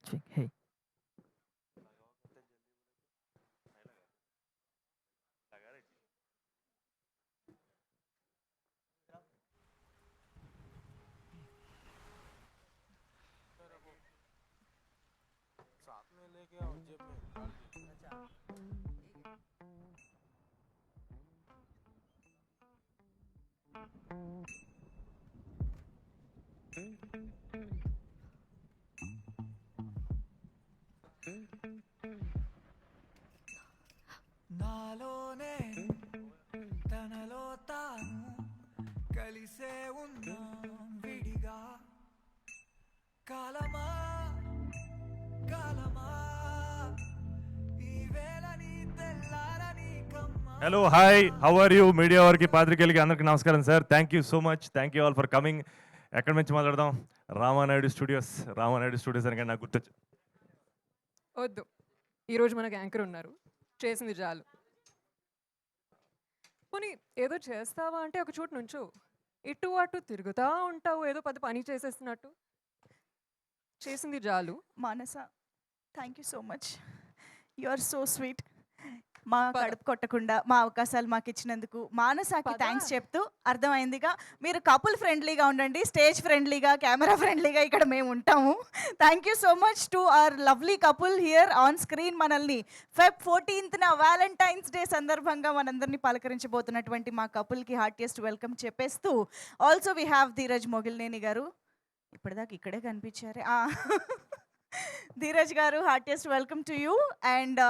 Hey. साथ में लेके आओ जेब में डाल के। నాలోనే తనలో తాను కలిసే ఉన్నాం విడిగా కాలమా కాలమా ఈ వేళ నీ తెల్లారని కమ్మా. Hello hi how are you media వారికి పాత్రికేయులకి అందరికీ నమస్కారం sir. Thank you so much, thank you all for coming. ఎక్కడి నుంచి మాట్లాడదాం? రామానాయుడు స్టూడియోస్ అనగా నాకు గుర్తొచ్చు. వద్దు, ఈరోజు మనకు యాంకర్ ఉన్నారు, చేసింది చాలు. పోనీ ఏదో చేస్తావా అంటే ఒక చోటు నుంచో, ఇటు అటు తిరుగుతూ ఉంటావు ఏదో పెద్ద పని చేసేస్తున్నట్టు. చేసింది చాలు. Manasa, thank you so much. You are so sweet. మా కడుపు కొట్టకుండా మా అవకాశాలు మాకు ఇచ్చినందుకు మానసకి థ్యాంక్స్ చెప్తూ, అర్థమైందిగా మీరు కపుల్ ఫ్రెండ్లీగా ఉండండి, స్టేజ్ ఫ్రెండ్లీగా, కెమెరా ఫ్రెండ్లీగా ఇక్కడ మేము ఉంటాము. Thank you so much to our lovely couple here on screen. మనల్ని Feb 14th వ్యాలంటైన్స్ డే సందర్భంగా మనందరినీ పలకరించబోతున్నటువంటి మా కపుల్కి హార్టియెస్ట్ వెల్కమ్ చెప్పేస్తూ, also we have Dheeraj Mogilineni garu. ఇప్పటిదాకా ఇక్కడే కనిపించారే. Dheeraj garu, heartiest welcome to you. And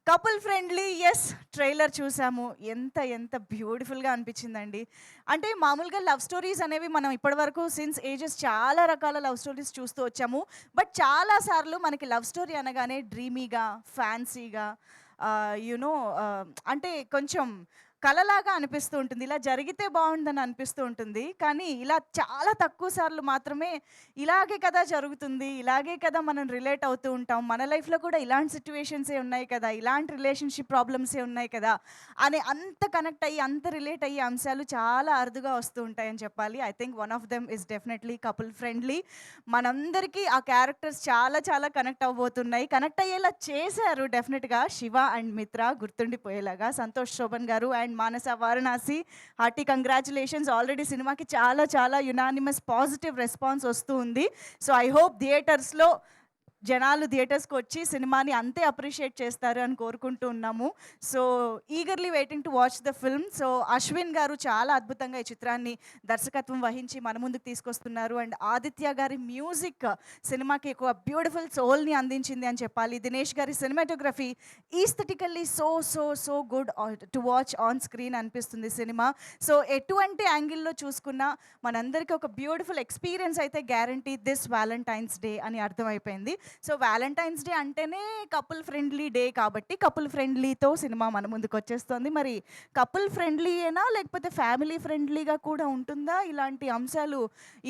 couple friendly, yes, trailer చూసాము. ఎంత ఎంత బ్యూటిఫుల్గా అనిపించిందండి. అంటే మామూలుగా లవ్ స్టోరీస్ అనేవి మనం ఇప్పటివరకు సిన్స్ ఏజెస్ చాలా రకాల లవ్ స్టోరీస్ చూస్తూ వచ్చాము. బట్ చాలాసార్లు మనకి లవ్ స్టోరీ అనగానే డ్రీమీగా, ఫ్యాన్సీగా, యునో, అంటే కొంచెం కలలాగా అనిపిస్తూ ఉంటుంది, ఇలా జరిగితే బాగుందని అనిపిస్తూ ఉంటుంది. కానీ ఇలా చాలా తక్కువ సార్లు మాత్రమే ఇలాగే కదా జరుగుతుంది, ఇలాగే కదా మనం రిలేట్ అవుతూ ఉంటాం, మన లైఫ్లో కూడా ఇలాంటి సిచ్యువేషన్సే ఉన్నాయి కదా, ఇలాంటి రిలేషన్షిప్ ప్రాబ్లమ్సే ఉన్నాయి కదా అని అంత కనెక్ట్ అయ్యి, అంత రిలేట్ అయ్యే అంశాలు చాలా అరుదుగా వస్తూ ఉంటాయని చెప్పాలి. I think one of them is definitely couple friendly. మనందరికీ ఆ క్యారెక్టర్స్ చాలా చాలా కనెక్ట్ అవ్వబోతున్నాయి. కనెక్ట్ అయ్యేలా చేశారు డెఫినెట్గా శివ అండ్ మిత్ర, గుర్తుండిపోయేలాగా. సంతోష్ శోభన్ గారు and Manasa Varanasi, hearty congratulations. Already సినిమాకి చాలా చాలా యునానిమస్ పాజిటివ్ రెస్పాన్స్ వస్తూ ఉంది. సో ఐ హోప్ థియేటర్స్లో జనాలు థియేటర్స్కి వచ్చి సినిమాని అంతే అప్రిషియేట్ చేస్తారు అని కోరుకుంటూ ఉన్నాము. So eagerly waiting to watch the film. So Ashwin గారు చాలా అద్భుతంగా ఈ చిత్రాన్ని దర్శకత్వం వహించి మన ముందుకు తీసుకొస్తున్నారు. అండ్ ఆదిత్య గారి మ్యూజిక్ సినిమాకి ఒక బ్యూటిఫుల్ సోల్ని అందించింది అని చెప్పాలి. దినేష్ గారి cinematography aesthetically so so so good to watch on screen అనిపిస్తుంది సినిమా. సో ఎటువంటి యాంగిల్లో చూసుకున్నా మనందరికీ ఒక బ్యూటిఫుల్ ఎక్స్పీరియన్స్ అయితే గ్యారంటీ దిస్ వ్యాలంటైన్స్ డే అని అర్థమైపోయింది. సో వ్యాలంటైన్స్ డే అంటేనే కపుల్ ఫ్రెండ్లీ డే కాబట్టి కపుల్ ఫ్రెండ్లీతో సినిమా మన ముందుకు వచ్చేస్తుంది. మరి కపుల్ ఫ్రెండ్లీయేనా లేకపోతే ఫ్యామిలీ ఫ్రెండ్లీగా కూడా ఉంటుందా? ఇలాంటి అంశాలు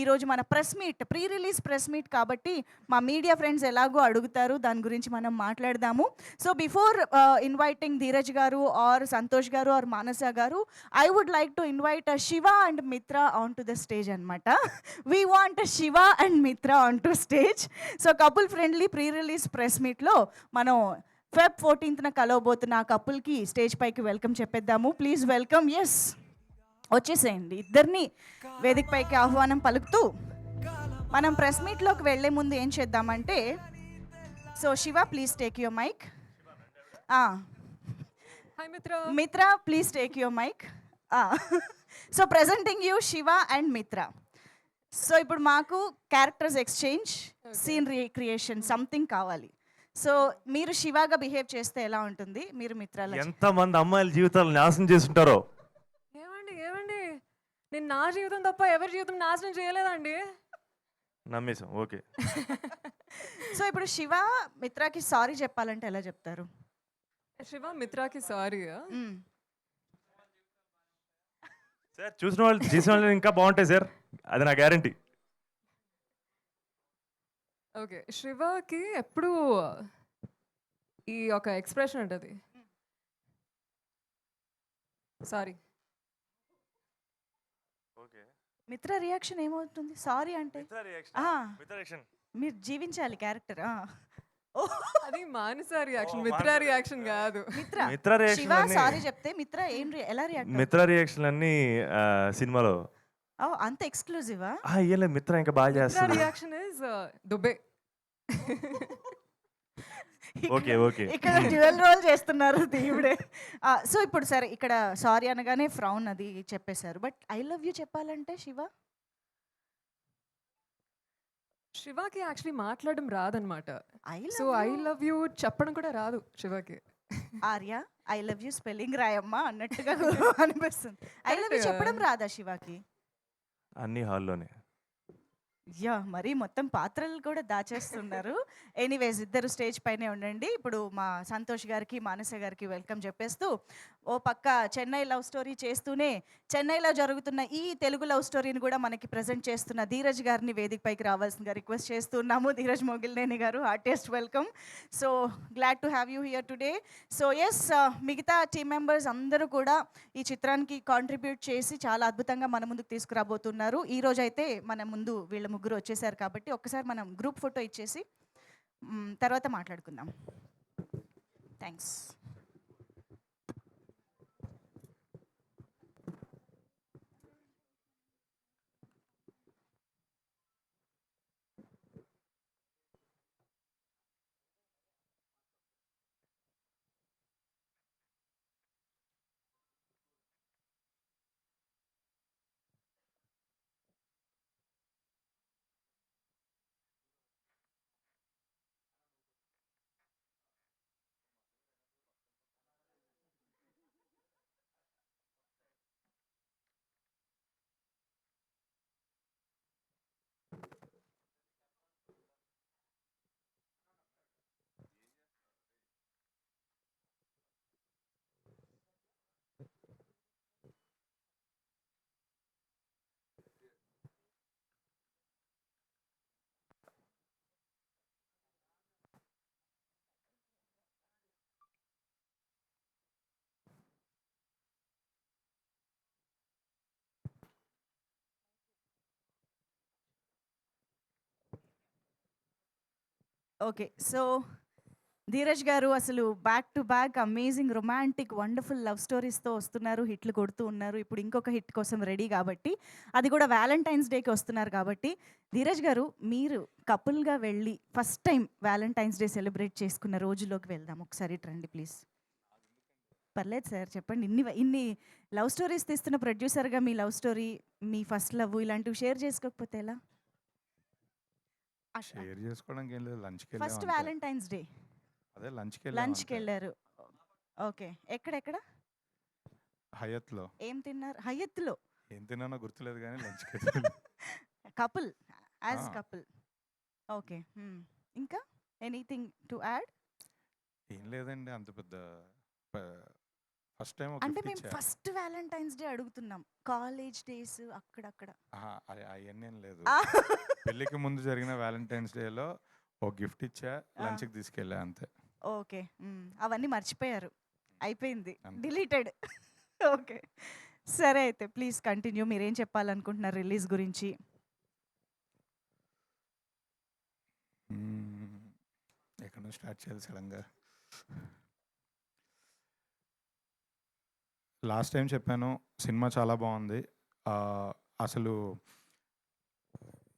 ఈరోజు మన press meet, pre release press meet కాబట్టి మా మీడియా ఫ్రెండ్స్ ఎలాగో అడుగుతారు, దాని గురించి మనం మాట్లాడదాము. సో బిఫోర్ ఇన్వైటింగ్ ధీరజ్ గారు ఆర్ సంతోష్ గారు ఆర్ మానస గారు, I would like to invite Shiva and Mitra on to the stage అనమాట. We want Shiva and Mitra on to stage. So couple friendly pre release press మీట్లో మనం Feb 14th కలవబోతున్న ఆ కపుల్కి స్టేజ్ పైకి వెల్కమ్ చెప్పేద్దాము. Please welcome. ఎస్, వచ్చేసేయండి, ఇద్దరిని వేదిక పైకి ఆహ్వానం పలుకుతూ మనం ప్రెస్ మీట్లోకి వెళ్లే ముందు ఏం చేద్దామంటే, so Shiva please take your mic. Hi Mitra. Mitra please take your mic. So presenting you Shiva and Mitra. So ఇప్పుడు మాకు characters exchange, scene recreation something కావాలి. సో మీరు శివగా బిహేవ్ చేస్తే ఎలా ఉంటుంది, మీరు మిత్రాల ఎంతమంది అమ్మాయిల జీవితాలు నాశనం చేస్తుంటారో. ఏమండి ఏమండి, నేను నా జీవితం తప్ప ఎవరి జీవితం నాశనం చేయలేదండి. నమ్మేశాం, ఓకే. సో ఇప్పుడు శివ మిత్రకి సారీ చెప్పాలంటే ఎలా చెప్తారు? శివ మిత్రకి సారీ. సార్ చూసిన వాళ్ళు చేసిన వాళ్ళు ఇంకా బాగుంటాయి సార్, అది నా గ్యారంటీ. ఓకే, శివకి ఎప్పుడు ఈ ఒక ఎక్స్ప్రెషన్ ఉంటుంది, సారీ. ఓకే, మిత్ర రియాక్షన్ ఏమవుతుంది సారీ అంటే? మీరు జీవించాలి క్యారెక్టర్. ఓ అది మానస రియాక్షన్, ఓ, మిత్ర మానస రియాక్షన్ కాదు. మిత్ర మిత్ర శివ రియాక్షన్ సారీ చెప్తే మిత్ర ఏం ఎలా రియాక్ట్ మిత్ర రియాక్షన్ అన్ని సినిమాలో ఓ అంత ఎక్స్క్లూజివా ఇయ్యలే మిత్ర ఇంకా బాగా మిత్ర చేస్తుంది. రియాక్షన్ ఇస్ దుబే. ఓకే ఓకే ఇక్కడ డ్యూయల్ రోల్ చేస్తున్నారు దేవుడే. సో ఇప్పుడు సరే ఇక్కడ సారీ అనగానే ఫ్రౌన్ అది చెప్పేశారు, బట్ ఐ లవ్ యూ చెప్పాలంటే శివ శివకి యాక్చువల్లీ మాట్లాడడం రాదనమాట. I so I love you చెప్పడం కూడా రాదు శివకి. Arya I love you spelling రాయమ్మా అన్నట్టుగా అనిపిస్తుంది. I love you Correct. చెప్పడం రాదా శివకి? అన్ని హాల్లోనే. యా మరి మొత్తం పాత్రలు కూడా దాచేస్తున్నారు. ఎనీవేస్ ఇద్దరు స్టేజ్ పైనే ఉండండి. ఇప్పుడు మా సంతోష్ గారికి మానస గారికి వెల్కమ్ చెప్పేస్తూ, ఓ పక్క చెన్నై లవ్ స్టోరీ చేస్తూనే చెన్నైలో జరుగుతున్న ఈ తెలుగు లవ్ స్టోరీని కూడా మనకి ప్రజెంట్ చేస్తున్న ధీరజ్ గారిని వేదిక పైకి రావాల్సిందిగా రిక్వెస్ట్ చేస్తున్నాము. Dheeraj Mogilineni garu heartiest welcome. So glad to have you here today. So yes మిగతా టీమ్ మెంబర్స్ అందరూ కూడా ఈ చిత్రానికి కాంట్రిబ్యూట్ చేసి చాలా అద్భుతంగా మన ముందుకు తీసుకురాబోతున్నారు. ఈ రోజు అయితే మన ముందు వీళ్ళ ముగ్గురు వచ్చేసారు కాబట్టి ఒక్కసారి మనం గ్రూప్ ఫోటో ఇచ్చేసి తర్వాత మాట్లాడుకుందాం. థ్యాంక్స్. ఓకే సో ధీరజ్ గారు అసలు back to back amazing romantic wonderful love స్టోరీస్తో వస్తున్నారు, హిట్లు కొడుతూ ఉన్నారు. ఇప్పుడు ఇంకొక హిట్ కోసం రెడీ కాబట్టి, అది కూడా వ్యాలంటైన్స్ డేకి వస్తున్నారు కాబట్టి, ధీరజ్ గారు మీరు కపుల్గా వెళ్ళి first time Valentine's day celebrate చేసుకున్న రోజులోకి వెళ్దాం. ఒకసారి రండి ప్లీజ్. పర్లేదు సార్ చెప్పండి. ఇన్ని లవ్ స్టోరీస్ తీస్తున్న ప్రొడ్యూసర్గా మీ లవ్ స్టోరీ, మీ ఫస్ట్ లవ్ ఇలాంటివి షేర్ చేసుకోకపోతే ఎలా? షేర్ చేసుకోవడానికి ఏం లేదు, లంచ్కి ఫస్ట్ వ్యాలంటైన్స్ డే అదే లంచ్కి వెళ్ళారు. ఓకే ఎక్కడెక్కడ హయత్లో ఏం తిన్నారు? హయత్లో ఏం తిన్నానో గుర్తులేదు కానీ లంచ్కి కపుల్ యాజ్ ఆ. కపుల్. ఓకే ఇంకా ఎనీథింగ్ టు యాడ్? ఏం లేదండి, అంత పెద్ద ఫస్ట్ టైం అంటే మేము ఫస్ట్ వ్యాలంటైన్స్ డే అడుగుతున్నాం, కాలేజ్ డేస్ అక్కడక్కడ. అవన్నీ ఏం లేదు. పెళ్ళికి ముందు జరిగిన వ్యాలంటైన్స్ డేలో ఓ గిఫ్ట్ ఇచ్చా, లంచ్కి తీసుకెళ్ళా అంతే. ఓకే అవన్నీ మర్చిపోయారు, అయిపోయింది, అంతే. డిలీటెడ్. ఓకే సరే అయితే ప్లీజ్ కంటిన్యూ. మీరేం చెప్పాలనుకుంటున్నారు రిలీజ్ గురించి? ఎక్కడ నుంచి స్టార్ట్ చేయాలి సడన్గా? లాస్ట్ టైం చెప్పాను సినిమా చాలా బాగుంది. అసలు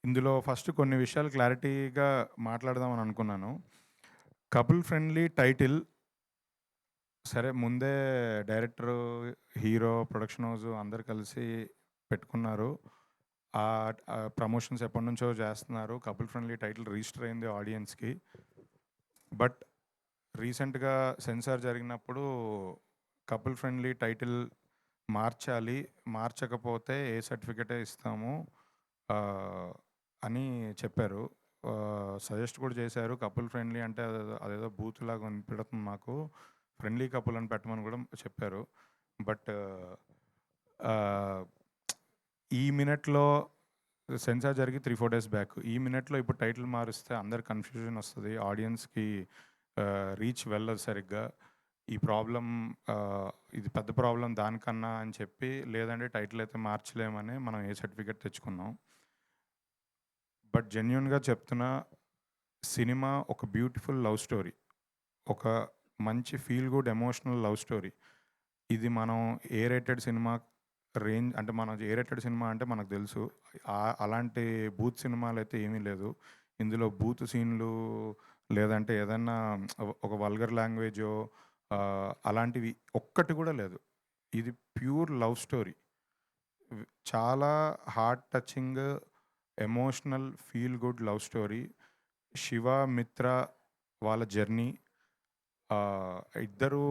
ఇందులో ఫస్ట్ కొన్ని విషయాలు క్లారిటీగా మాట్లాడదామని అనుకున్నాను. కపుల్ ఫ్రెండ్లీ టైటిల్ సరే, ముందే డైరెక్టరు, హీరో, ప్రొడక్షన్ హౌస్ అందరు కలిసి పెట్టుకున్నారు. ప్రమోషన్స్ ఎప్పటి నుంచో చేస్తున్నారు. కపుల్ ఫ్రెండ్లీ టైటిల్ రిజిస్టర్ అయింది ఆడియన్స్కి. బట్ రీసెంట్గా సెన్సార్ జరిగినప్పుడు కపుల్ ఫ్రెండ్లీ టైటిల్ మార్చాలి, మార్చకపోతే ఏ సర్టిఫికేటే ఇస్తాము అని చెప్పారు. సజెస్ట్ కూడా చేశారు. కపుల్ ఫ్రెండ్లీ అంటే అదేదో బూత్ లాగా వినిపెడుతుంది మాకు, ఫ్రెండ్లీ కపుల్ అని పెట్టమని కూడా చెప్పారు. బట్ ఈ మినిట్లో సెన్సార్ జరిగి 3-4 days బ్యాక్, ఈ మినిట్లో ఇప్పుడు టైటిల్ మారిస్తే అందరు కన్ఫ్యూజన్ వస్తుంది, ఆడియన్స్కి రీచ్ వెళ్ళదు సరిగ్గా. ఈ ప్రాబ్లం ఇది పెద్ద ప్రాబ్లం దానికన్నా అని చెప్పి, లేదంటే టైటిల్ అయితే మార్చలేమని మనం ఏ సర్టిఫికేట్ తెచ్చుకున్నాం. బట్ జెన్యున్గా చెప్తున్నా, సినిమా ఒక బ్యూటిఫుల్ లవ్ స్టోరీ. ఒక మంచి feel good emotional love story. ఇది మనం ఏ రేటెడ్ సినిమా రేంజ్ అంటే మనం ఏ రేటెడ్ సినిమా అంటే మనకు తెలుసు. అలాంటి బూత్ సినిమాలైతే ఏమీ లేదు. ఇందులో బూత్ సీన్‌లు లేదంటే ఏదన్నా ఒక వల్గర్ లాంగ్వేజో అలాంటివి ఒక్కటి కూడా లేదు. ఇది ప్యూర్ లవ్ స్టోరీ. చాలా heart touching, emotional, feel good love story. Shiva, మిత్ర వాళ్ళ జర్నీ. ఇద్దరు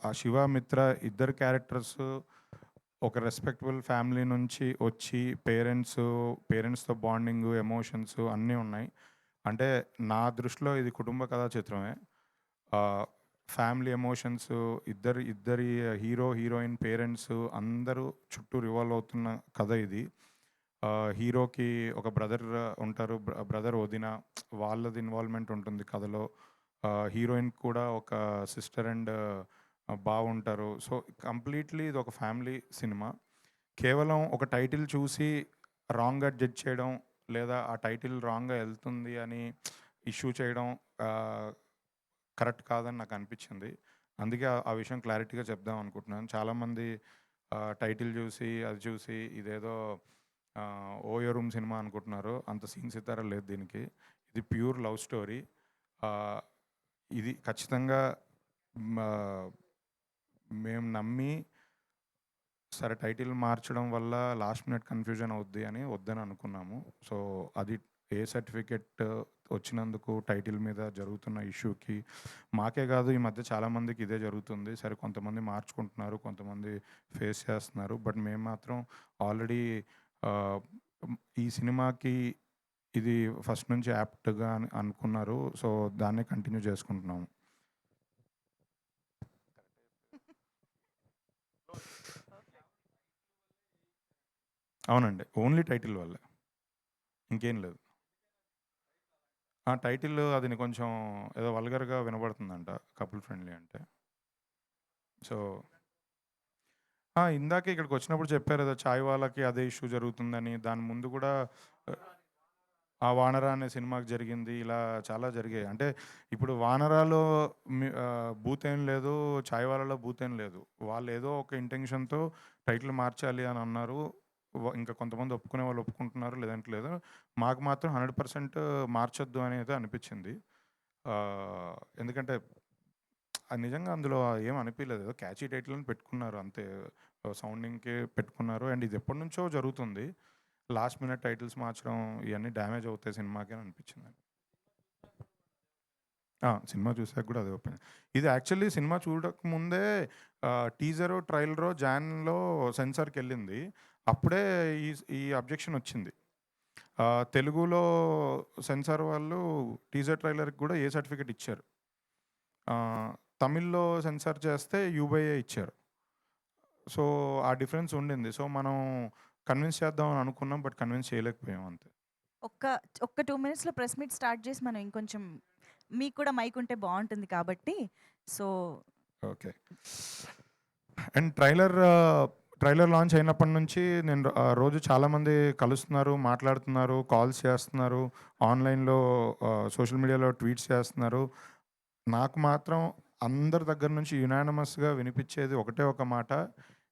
ఆ శివ, మిత్ర ఇద్దరు క్యారెక్టర్స్ ఒక రెస్పెక్టబుల్ ఫ్యామిలీ నుంచి వచ్చి పేరెంట్స్‌తో బాండింగు, ఎమోషన్స్ అన్నీ ఉన్నాయి. అంటే నా దృష్టిలో ఇది కుటుంబ కథా చిత్రమే. ఫ్యామిలీ ఎమోషన్స్ ఇద్దరి హీరో, హీరోయిన్ పేరెంట్స్ అందరూ చుట్టూ రివాల్వ్ అవుతున్న కథ ఇది. హీరోకి ఒక బ్రదర్ ఉంటారు. బ్రదర్, వదిన వాళ్ళది ఇన్వాల్వ్‌మెంట్ ఉంటుంది కథలో. హీరోయిన్‌కి కూడా ఒక సిస్టర్ అండ్ బావ ఉంటారు. సో, కంప్లీట్‌లీ ఇదొక ఫ్యామిలీ సినిమా. కేవలం ఒక టైటిల్ చూసి రాంగ్‌గా జడ్జ్ చేయడం, లేదా ఆ టైటిల్ రాంగ్‌గా ఎళ్తుంది అని ఇష్యూ చేయడం కరెక్ట్ కాదని నాకనిపిచ్చింది. అందుకే ఆ విషయం క్లారిటీగా చెప్దాం అనుకుంటున్నాను. చాలామంది టైటిల్ చూసి, అది చూసి ఇదేదో 'ఓయో రూమ్' సినిమా అనుకుంటున్నారు. అంత సీన్ సితారా లేదు దీనికి. ఇది ప్యూర్ లవ్ స్టోరీ. ఇది ఖచ్చితంగా మా మేము నమ్మి సరే టైటిల్ మార్చడం వల్ల లాస్ట్ మినిట్ కన్‌ఫ్యూజన్ అవుద్ది అని వద్దని అనుకున్నాము. సో, అది ఏ సర్టిఫికేట్ వచ్చినందుకు టైటిల్ మీద జరుగుతున్న ఇష్యూకి మాకే కాదు, ఈ మధ్య చాలామందికి ఇదే జరుగుతుంది. సరే కొంతమంది మార్చుకుంటున్నారు, కొంతమంది ఫేస్ చేస్తున్నారు. బట్ మేము మాత్రం ఆల్రెడీ ఆహ్, ఈ సినిమాకి ఇది ఫస్ట్ నుంచి యాప్ట్‌గా అని అనుకున్నారు. సో, దాన్నే కంటిన్యూ చేసుకుంటున్నాము. అవునండి. ఓన్లీ టైటిల్ వల్లే. ఇంకేం లేదు. ఆ టైటిల్ అది కొంచెం ఏదో వల్గర్‌గా వినబడుతుందంట కపుల్ ఫ్రెండ్లీ అంటే. సో, ఇందాకే ఇక్కడికొచ్చినప్పుడు చెప్పారు ఏదో చాయ్ వాలాకి అదే ఇష్యూ జరుగుతుందని. దాని ముందు కూడా ఆహ్, ఆ 'వానర' అనే సినిమాకి జరిగింది. ఇలా చాలా జరిగాయి. అంటే ఇప్పుడు 'వానరాలో' బూతేం లేదు. 'చాయ్ వాలాలో' బూతేం లేదు. వాళ్ళేదో ఒక ఇంటెన్షన్‌తో టైటిల్ మార్చాలి అని అన్నారు. ఇంకా కొంతమంది ఒప్పుకునే వాళ్ళు ఒప్పుకుంటున్నారు. లేదంటే లేదు. మాకు మాత్రం 100% మార్చొద్దు అనేది అనిపిచ్చింది. ఎందుకంటే అది నిజంగా అందులో ఏం అనిపియలేదు. ఏదో క్యాచీ టైటిల్ అని పెట్టుకున్నారు అంతే. సౌండింగ్‌కి పెట్టుకున్నారు. అండ్ ఇది ఎప్పటినుంచో జరుగుతుంది. లాస్ట్ మినిట్ టైటిల్స్ మార్చడం ఇయన్నీ డ్యామేజ్ అవుతాయి సినిమాకి అని అనిపించిందండి. సినిమా చూసాక కూడా అదే ఒపీనియన్. ఇది యాక్చువల్లీ సినిమా చూడకముందే టీజరో, ట్రైలరో జాన్‌లో సెన్సార్‌కెళ్ళింది. అప్పుడే ఈ ఈ అబ్జెక్షన్ వచ్చింది. తెలుగులో సెన్సార్ వాళ్ళు టీజర్ ట్రైలర్‌కి కూడా ఏ సర్టిఫికేట్ ఇచ్చారు. తమిళ్‌లో సెన్సార్ చేస్తే యూ/ఏ ఇచ్చారు. సో, ఆ డిఫరెన్స్ ఉండింది. సో, మనం కన్విన్స్ చేద్దాం అని అనుకున్నాం. బట్ కన్విన్స్ చేయలేకపోయాం అంతే. ఒక్క ఒక్క 2 మినిట్స్‌లో ప్రెస్ మీట్ స్టార్ట్ చేసి మనం ఇంకొంచెం మీకు కూడా మైక్ ఉంటే బావుంటుంది కాబట్టి. So, okay. And trailer launch అయినప్పటి నుంచి నేను రోజు చాలామంది కలుస్తున్నారు, మాట్లాడుతున్నారు, కాల్స్ చేస్తున్నారు, ఆన్‌లైన్‌లో సోషల్ మీడియాలో ట్వీట్స్ చేస్తున్నారు. నాకు మాత్రం అందరి దగ్గర నుంచి యునానిమస్‌గా వినిపిచ్చేది ఒకటే ఒక మాట.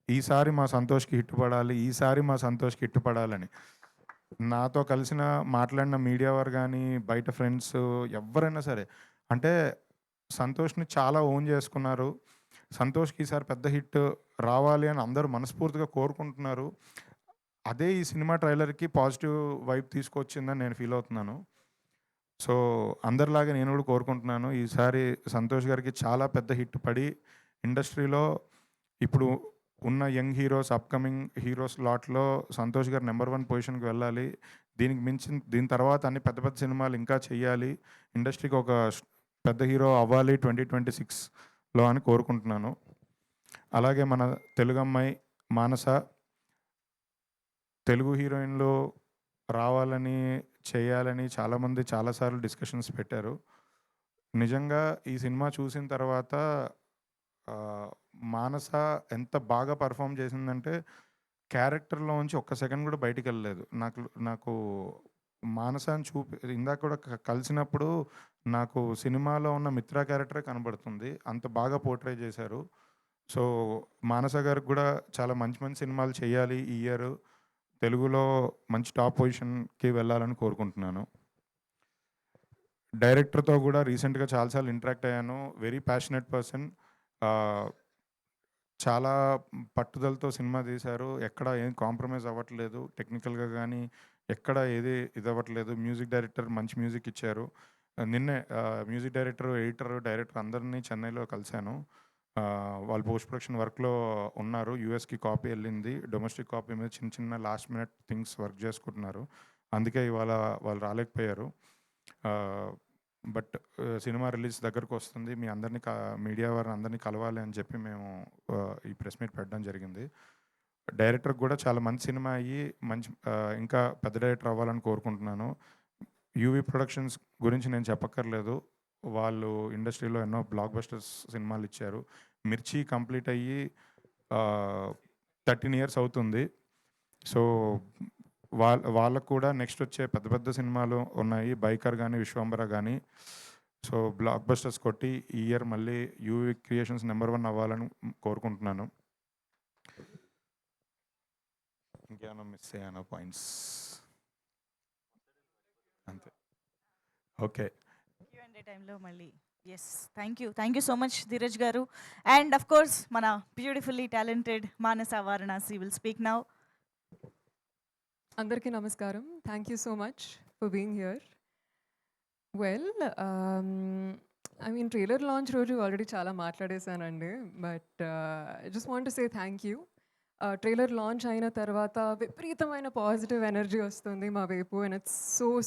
ఈసారి మా సంతోష్‌కి హిట్ పడాలి. ఈసారి మా సంతోష్‌కి హిట్ పడాలని. నాతో మాట్లాడిన మీడియా వారు గానీ, బయట ఫ్రెండ్స్ ఎవ్వరైనా సరే. అంటే సంతోష్‌ని చాలా ఓన్ చేసుకున్నారు. సంతోష్‌కి ఈసారి పెద్ద హిట్ రావాలి అని అందరూ మనస్ఫూర్తిగా కోరుకుంటున్నారు. అదే ఈ సినిమా ట్రైలర్‌కి పాజిటివ్ వైబ్ తీసుకొచ్చిందని నేను ఫీల్ అవుతున్నాను. సో, అందరిలాగా నేను కూడా కోరుకుంటున్నాను. ఈసారి సంతోష్ గారికి చాలా పెద్ద హిట్ పడి, ఇండస్ట్రీలో ఇప్పుడు ఉన్న యంగ్ హీరోస్, అప్‌కమింగ్ హీరోస్ లాట్‌లో సంతోష్ గారు నంబర్ 1 పొజిషన్‌కి వెళ్ళాలి. దీని తర్వాత అన్ని పెద్ద పెద్ద సినిమాలు ఇంకా చెయ్యాలి. ఇండస్ట్రీకి ఒక పెద్ద హీరో అవ్వాలి 2026లో అని కోరుకుంటున్నాను. అలాగే మన తెలుగమ్మాయి మానస తెలుగు హీరోయిన్‌లో రావాలని, చేయాలని చాలామంది చాలా సార్లు డిస్కషన్స్ పెట్టారు. నిజంగా ఈ సినిమా చూసిన తర్వాత మానస ఎంత బాగా పెర్ఫార్మ్ చేసిందంటే క్యారెక్టర్‌లోంచి ఒక్క సెకండ్ కూడా బయటికెళ్ళలేదు. నాకు నాకు మానసాన్ని ఇందాక కూడా కలిసినప్పుడు నాకు సినిమాలో ఉన్న మిత్ర క్యారెక్టరే కనబడుతుంది. అంత బాగా పోర్ట్రే చేశారు. సో, మానస గారికి కూడా చాలా మంచి మంచి సినిమాలు చేయాలి ఈ ఇయర్. తెలుగులో మంచి టాప్ పొజిషన్‌కి వెళ్ళాలని కోరుకుంటున్నాను. డైరెక్టర్‌తో కూడా రీసెంట్‌గా చాలా సార్లు ఇంటరాక్ట్ అయ్యాను. Very passionate person. చాలా పట్టుదలతో సినిమా తీశారు. ఎక్కడ ఏం కాంప్రమైజ్ అవ్వట్లేదు. టెక్నికల్‌గా గానీ, ఎక్కడ ఏది ఇదవ్వట్లేదు. మ్యూజిక్ డైరెక్టర్ మంచి మ్యూజిక్ ఇచ్చారు. నిన్నే మ్యూజిక్ డైరెక్టర్, ఎడిటర్, డైరెక్టర్ అందరిని చెన్నైలో కలిశాను. వాళ్ళు పోస్ట్ ప్రొడక్షన్ వర్క్‌లో ఉన్నారు. యూఎస్‌కి కాపీ ఎళ్ళింది. డొమెస్టిక్ కాపీ మీద చిన్న చిన్న లాస్ట్ మినిట్ థింగ్స్ వర్క్ చేసుకుంటున్నారు. అందుకే ఇవాళ వాళ్ళు రాలేకపోయారు. బట్ సినిమా రిలీజ్ దగ్గరకొస్తుంది. మీ అందరిని మీడియా వారిని అందరిని కలవాలి అని చెప్పి మేము ఈ ప్రెస్ మీట్ పెట్టడం జరిగింది. డైరెక్టర్‌కి కూడా చాలా మంచి సినిమా అయ్యి మంచి ఇంకా పెద్ద డైరెక్టర్ అవ్వాలని కోరుకుంటున్నాను. యూవీ ప్రొడక్షన్స్ గురించి నేను చెప్పక్కర్లేదు. వాళ్ళు ఇండస్ట్రీలో ఎన్నో బ్లాక్ బస్టర్స్ సినిమాలు ఇచ్చారు. 'మిర్చి' కంప్లీట్ అయ్యి 13 ఇయర్స్ అవుతుంది. సో, వాళ్ళకు కూడా నెక్స్ట్ వచ్చే పెద్ద పెద్ద సినిమాలు ఉన్నాయి. 'బైకర్' గానీ, 'విశ్వంబర' గానీ. సో, బ్లాక్ బస్టర్స్ కొట్టి ఈ ఇయర్ మళ్ళీ యూవీ క్రియేషన్స్ నంబర్ 1 అవ్వాలని కోరుకుంటున్నాను. ఇంకేమైనా మిస్ అయ్యానా పాయింట్స్? అంతే. ఓకే. Q&A టైంలో మళ్ళీ yes. Thank you so much Dheeraj గారు. అండ్ ఆఫ్ కోర్స్ మన beautifully talented Manasa Varanasi will speak now. అందరికీ నమస్కారం. Thank you so much for being here. Well, I mean trailer launch రోజు ఆల్రెడీ చాలా మాట్లాడేశానండి. But I just want to say thank you. Trailer launch అయిన తర్వాత విపరీతమైన positive energy వస్తుంది మా వైపు. And it's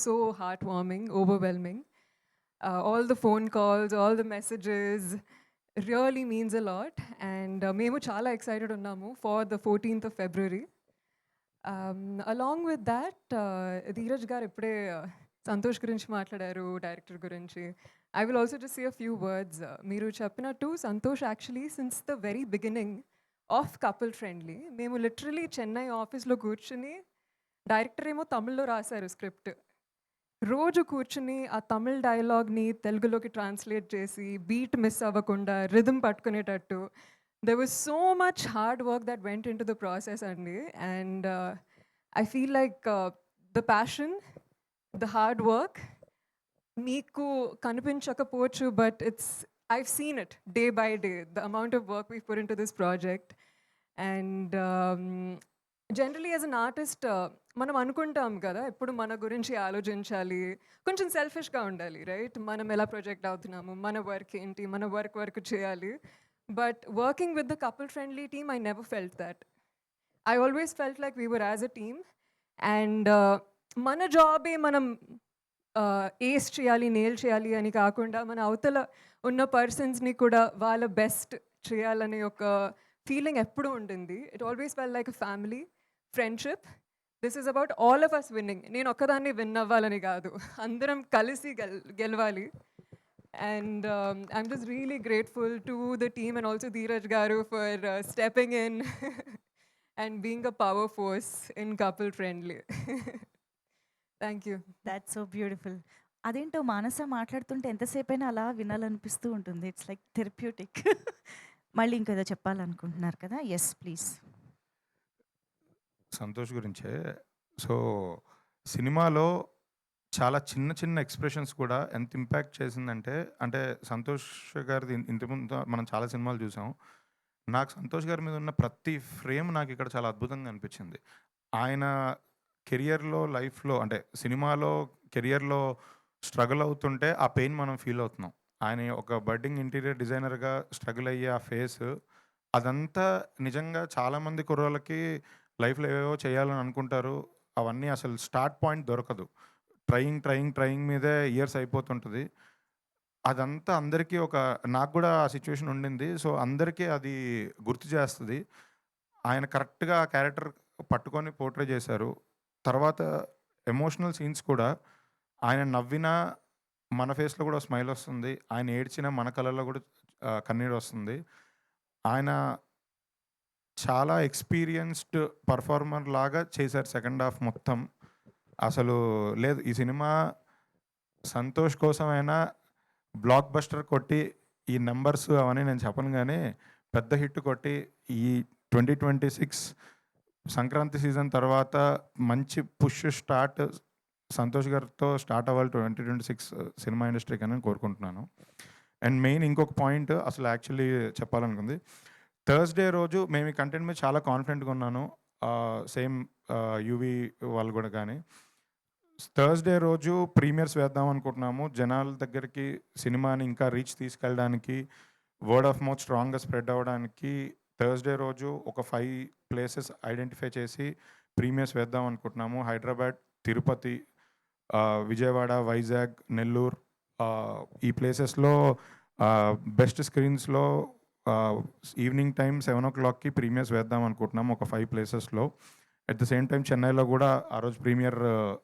so heart warming, overwhelming. All the phone calls, all the messages really means a lot. And మేము చాలా ఎక్సైటెడ్ ఉన్నాము for the 14th of February. Along with that, Dheeraj గారు ఇప్పుడే సంతోష్ గురించి మాట్లాడారు, డైరెక్టర్ గురించి. I will also just say a few words. మీరు చెప్పినట్టు Santosh actually since the very beginning of couple friendly మేము లిటరలీ చెన్నై ఆఫీస్లో కూర్చుని, డైరెక్టర్ ఏమో తమిళ్లో రాశారు స్క్రిప్ట్. రోజు కూర్చుని ఆ తమిళ్ డైలాగ్ని తెలుగులోకి ట్రాన్స్లేట్ చేసి బీట్ మిస్ అవ్వకుండా రిథమ్ పట్టుకునేటట్టు there was so much hard work that went into the process అండి. And I feel like the passion, the hard work మీకు కనిపించకపోవచ్చు, but I've seen it day by day, the amount of work we've put into this project. And generally as an artist మనం అనుకుంటాం కదా, ఎప్పుడు మన గురించి ఆలోచించాలి, కొంచెం సెల్ఫిష్గా ఉండాలి, రైట్? మనం ఎలా ప్రొజెక్ట్ అవుతున్నాము, మన వర్క్ ఏంటి, మన వర్క్ చేయాలి. But working with the couple friendly team I never felt that. I always felt like we were as a team. And మన జాబే మనం ఏస్ చేయాలి, నేల్ చేయాలి అని కాకుండా మన అవతల ఉన్న పర్సన్స్ని కూడా వాళ్ళ బెస్ట్ చేయాలనే ఒక ఫీలింగ్ ఎప్పుడూ ఉంటుంది. It always felt like a family friendship. This is about all of us winning. నేను ఒక్కదాన్ని విన్ అవ్వాలని కాదు, అందరం కలిసి గెలవాలి. And I'm just really grateful to the team and also Dheeraj Garu for stepping in and being a power force in couple friendly. Thank you. That's so beautiful. అదేంటో మానస మాట్లాడుతుంటే ఎంతసేపైనా అలా వినాలనిపిస్తూ ఉంటుంది. It's like therapeutic. మళ్ళీ ఇంకేదో చెప్పాలనుకుంటున్నారు కదా? Yes please. Santosh గురించే. So, సినిమాలో చాలా చిన్న చిన్న ఎక్స్‌ప్రెషన్స్ కూడా ఎంత ఇంపాక్ట్ చేసిందంటే, అంటే సంతోష్ గారిది ఇంతకుముందు మనం చాలా సినిమాలు చూసాం. నాకు సంతోష్ గారి మీద ఉన్న ప్రతి ఫ్రేమ్ నాకిక్కడ చాలా అద్భుతంగా అనిపించింది. ఆయన కెరియర్‌లో, లైఫ్‌లో అంటే సినిమాలో, కెరియర్‌లో స్ట్రగుల్ అవుతుంటే ఆ పెయిన్ మనం ఫీల్ అవుతున్నాం. ఆయన ఒక బడ్డింగ్ ఇంటీరియర్ డిజైనర్‌గా స్ట్రగుల్ అయ్యే ఆ ఫేస్, అదంతా నిజంగా చాలామంది కుర్రోళ్ళకి లైఫ్‌లో ఏవేవో చేయాలని అనుకుంటారు. అవన్నీ అసలు స్టార్ట్ పాయింట్ దొరకదు. ట్రయింగ్ మీదే ఇయర్స్ అయిపోతుంటది. అదంతా అందరికీ నాకు కూడా ఆ సిచ్యువేషన్ ఉండింది. సో, అందరికీ అది గుర్తు చేస్తది. ఆయన కరెక్ట్‌గా ఆ క్యారెక్టర్ పట్టుకొని పోర్ట్రే చేశారు. తర్వాత ఎమోషనల్ సీన్స్ కూడా ఆయన నవ్వినా మన ఫేస్‌లో కూడా స్మైల్ వస్తుంది. ఆయన ఏడ్చినా మన కళ్ళల్లో కూడా కన్నీరు వస్తుంది. ఆయన చాలా ఎక్స్‌పీరియన్స్‌డ్ పర్ఫార్మర్ లాగా చేశారు సెకండ్ హాఫ్ మొత్తం. అసలు లేదు ఈ సినిమా సంతోష్ కోసమైనా బ్లాక్ బస్టర్ కొట్టి ఈ నెంబర్స్ అవన్నీ నేను చెప్పను కానీ పెద్ద హిట్ కొట్టి ఈ 2026 సంక్రాంతి సీజన్ తర్వాత మంచి పుష్ స్టార్ట్ సంతోష్ గారితో స్టార్ట్ అవ్వాలి 2026 సినిమా ఇండస్ట్రీకి అని కోరుకుంటున్నాను. అండ్ మెయిన్ ఇంకొక పాయింట్ అసలు యాక్చువల్లీ చెప్పాలనుకుంది, థర్స్డే రోజు మేము ఈ కంటెంట్ మీద చాలా కాన్ఫిడెంట్గా ఉన్నాను, సేమ్ యూవీ వాళ్ళు కూడా. కానీ థర్స్డే రోజు ప్రీమియర్స్ వేద్దాం అనుకుంటున్నాము. జనాల దగ్గరికి సినిమాని ఇంకా రీచ్ తీసుకెళ్ళడానికి, వర్డ్ ఆఫ్ మౌత్ స్ట్రాంగ్గా స్ప్రెడ్ అవ్వడానికి థర్స్డే రోజు ఒక 5 ప్లేసెస్ ఐడెంటిఫై చేసి ప్రీమియర్స్ వేద్దాం అనుకుంటున్నాము. హైదరాబాద్, తిరుపతి, విజయవాడ, వైజాగ్, నెల్లూరు, ఈ ప్లేసెస్లో బెస్ట్ స్క్రీన్స్లో ఈవినింగ్ టైం 7 o'clockకి ప్రీమియర్స్ వేద్దాం అనుకుంటున్నాము ఒక 5 ప్లేసెస్లో. అట్ ద సేమ్ టైం చెన్నైలో కూడా ఆ రోజు ప్రీమియర్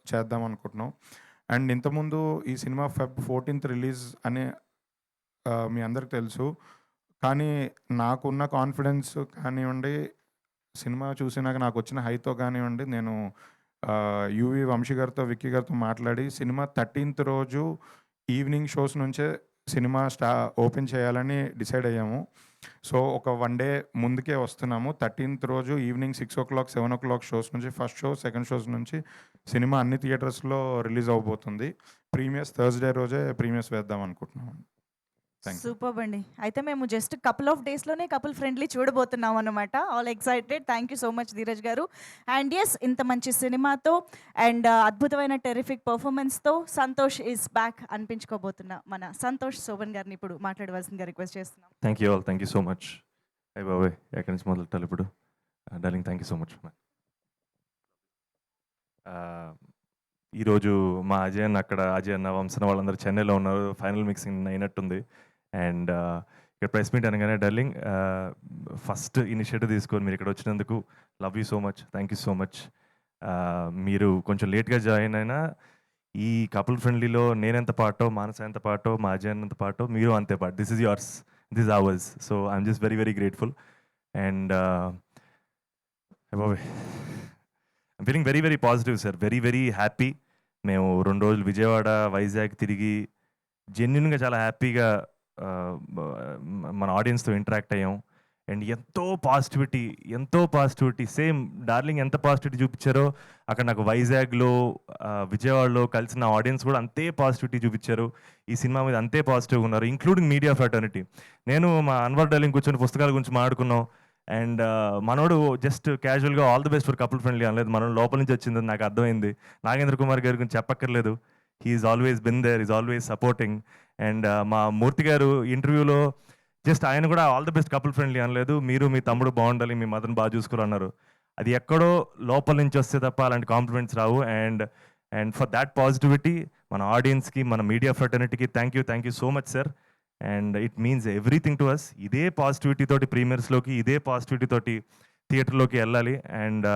చేద్దాం అనుకుంటున్నాం. అండ్ ఇంతకుముందు ఈ సినిమా Feb 14th రిలీజ్ అని మీ అందరికి తెలుసు. కానీ నాకున్న కాన్ఫిడెన్స్ కానివ్వండి, సినిమా చూసినాక నాకు వచ్చిన హైతో కానివ్వండి, నేను యూవి వంశీ గారితో, విక్కీ గారితో మాట్లాడి సినిమా 13th రోజు ఈవినింగ్ షోస్ నుంచే సినిమా ఓపెన్ చేయాలని డిసైడ్ అయ్యాము. సో ఒక 1 day ముందుకే వస్తున్నాము. 13th రోజు ఈవినింగ్ 6 o'clock, 7 o'clock షోస్ నుంచి, ఫస్ట్ షో, సెకండ్ షోస్ నుంచి సినిమా అన్ని థియేటర్స్లో రిలీజ్ అవబోతుంది. ప్రీమియర్స్ థర్స్డే రోజే ప్రీమియర్స్ వేద్దాం అనుకుంటున్నాం. Thank you. సూపర్ అండి. అయితే మేము జస్ట్ కపుల్ ఆఫ్ డేస్లోనే కపుల్ ఫ్రెండ్లీ చూడబోతున్నాం అనమాట. All excited. Thank you so much Dheeraj గారు. అండ్ ఎస్, ఇంత మంచి సినిమాతో అండ్ అద్భుతమైన టెరిఫిక్ పర్ఫార్మెన్స్తో సంతోష్ ఈజ్ బ్యాక్ అనిపించుకోబోతున్న మన సంతోష్ శోభన్ గారిని ఇప్పుడు మాట్లాడవలసిందిగా రిక్వెస్ట్ చేస్తున్నాం. Thank you all, thank you so much. అయ్య బాబాయ్, ఎక్కడి నుంచి మొదలెట్టాలి ఇప్పుడు? Darling, thank you so much. ఈరోజు మా అజయ్ అన్న అక్కడ, అజయ్ అన్న, వంశన వాళ్ళందరూ చెన్నైలో ఉన్నారు. ఫైనల్ మిక్సింగ్ అయినట్టుంది. అండ్ ఇక్కడ ప్రెస్ మీట్ అనగానే డార్లింగ్, ఫస్ట్ ఇనిషియేటివ్ తీసుకొని మీరు ఇక్కడ వచ్చినందుకు love you so much, thank you so much. మీరు కొంచెం లేట్గా జాయిన్ అయినా ఈ కపుల్ ఫ్రెండ్లీలో నేనెంత పాటో, మానస ఎంత పాటో, మా అజయ్ ఎంత పాటో, మీరు అంతే పాట. This is yours, this is ours. So I'm just very very grateful. And I'm feeling very very positive sir, very very happy. మేము 2 రోజులు విజయవాడ, వైజాగ్ తిరిగి జెన్యున్గా చాలా హ్యాపీగా మన ఆడియన్స్తో ఇంటరాక్ట్ అయ్యాం. అండ్ ఎంతో పాజిటివిటీ, సేమ్ డార్లింగ్ ఎంత పాజిటివిటీ చూపించారో అక్కడ నాకు వైజాగ్లో, విజయవాడలో కలిసిన ఆడియన్స్ కూడా అంతే పాజిటివిటీ చూపించారు. ఈ సినిమా మీద అంతే పాజిటివ్గా ఉన్నారు, ఇంక్లూడింగ్ మీడియా ఫ్రాటర్నిటీ. నేను మా అన్వర్ డార్లింగ్ కూర్చొని పుస్తకాల గురించి మాట్లాడుకున్నాం. అండ్ మనోడు జస్ట్ క్యాజువల్గా all the best for couple friendly అనలేదు, మనోడు లోపల నుంచి వచ్చిందని నాకు అర్థమైంది. నాగేంద్ర కుమార్ గారి గురించి చెప్పక్కర్లేదు, he's always been there, is always supporting. And మా మూర్తి గారు ఇంటర్వ్యూలో జస్ట్ ఆయన కూడా all the best couple friendly అనలేదు, మీరు మీ తమ్ముడు బాగుండాలి, మీ మదర్ని బాగా చూసుకోవాలన్నారు. అది ఎక్కడో లోపల నుంచి వస్తే తప్ప అలాంటి కాంప్లిమెంట్స్ రావు. అండ్ ఫర్ దాట్ పాజిటివిటీ మన ఆడియన్స్కి, మన మీడియా ఫ్రెటర్నిటీకి thank you so much sir. And it means everything to us. ఇదే పాజిటివిటీ తోటి ప్రీమియర్స్లోకి, ఇదే పాజిటివిటీ తోటి థియేటర్లోకి వెళ్ళాలి. And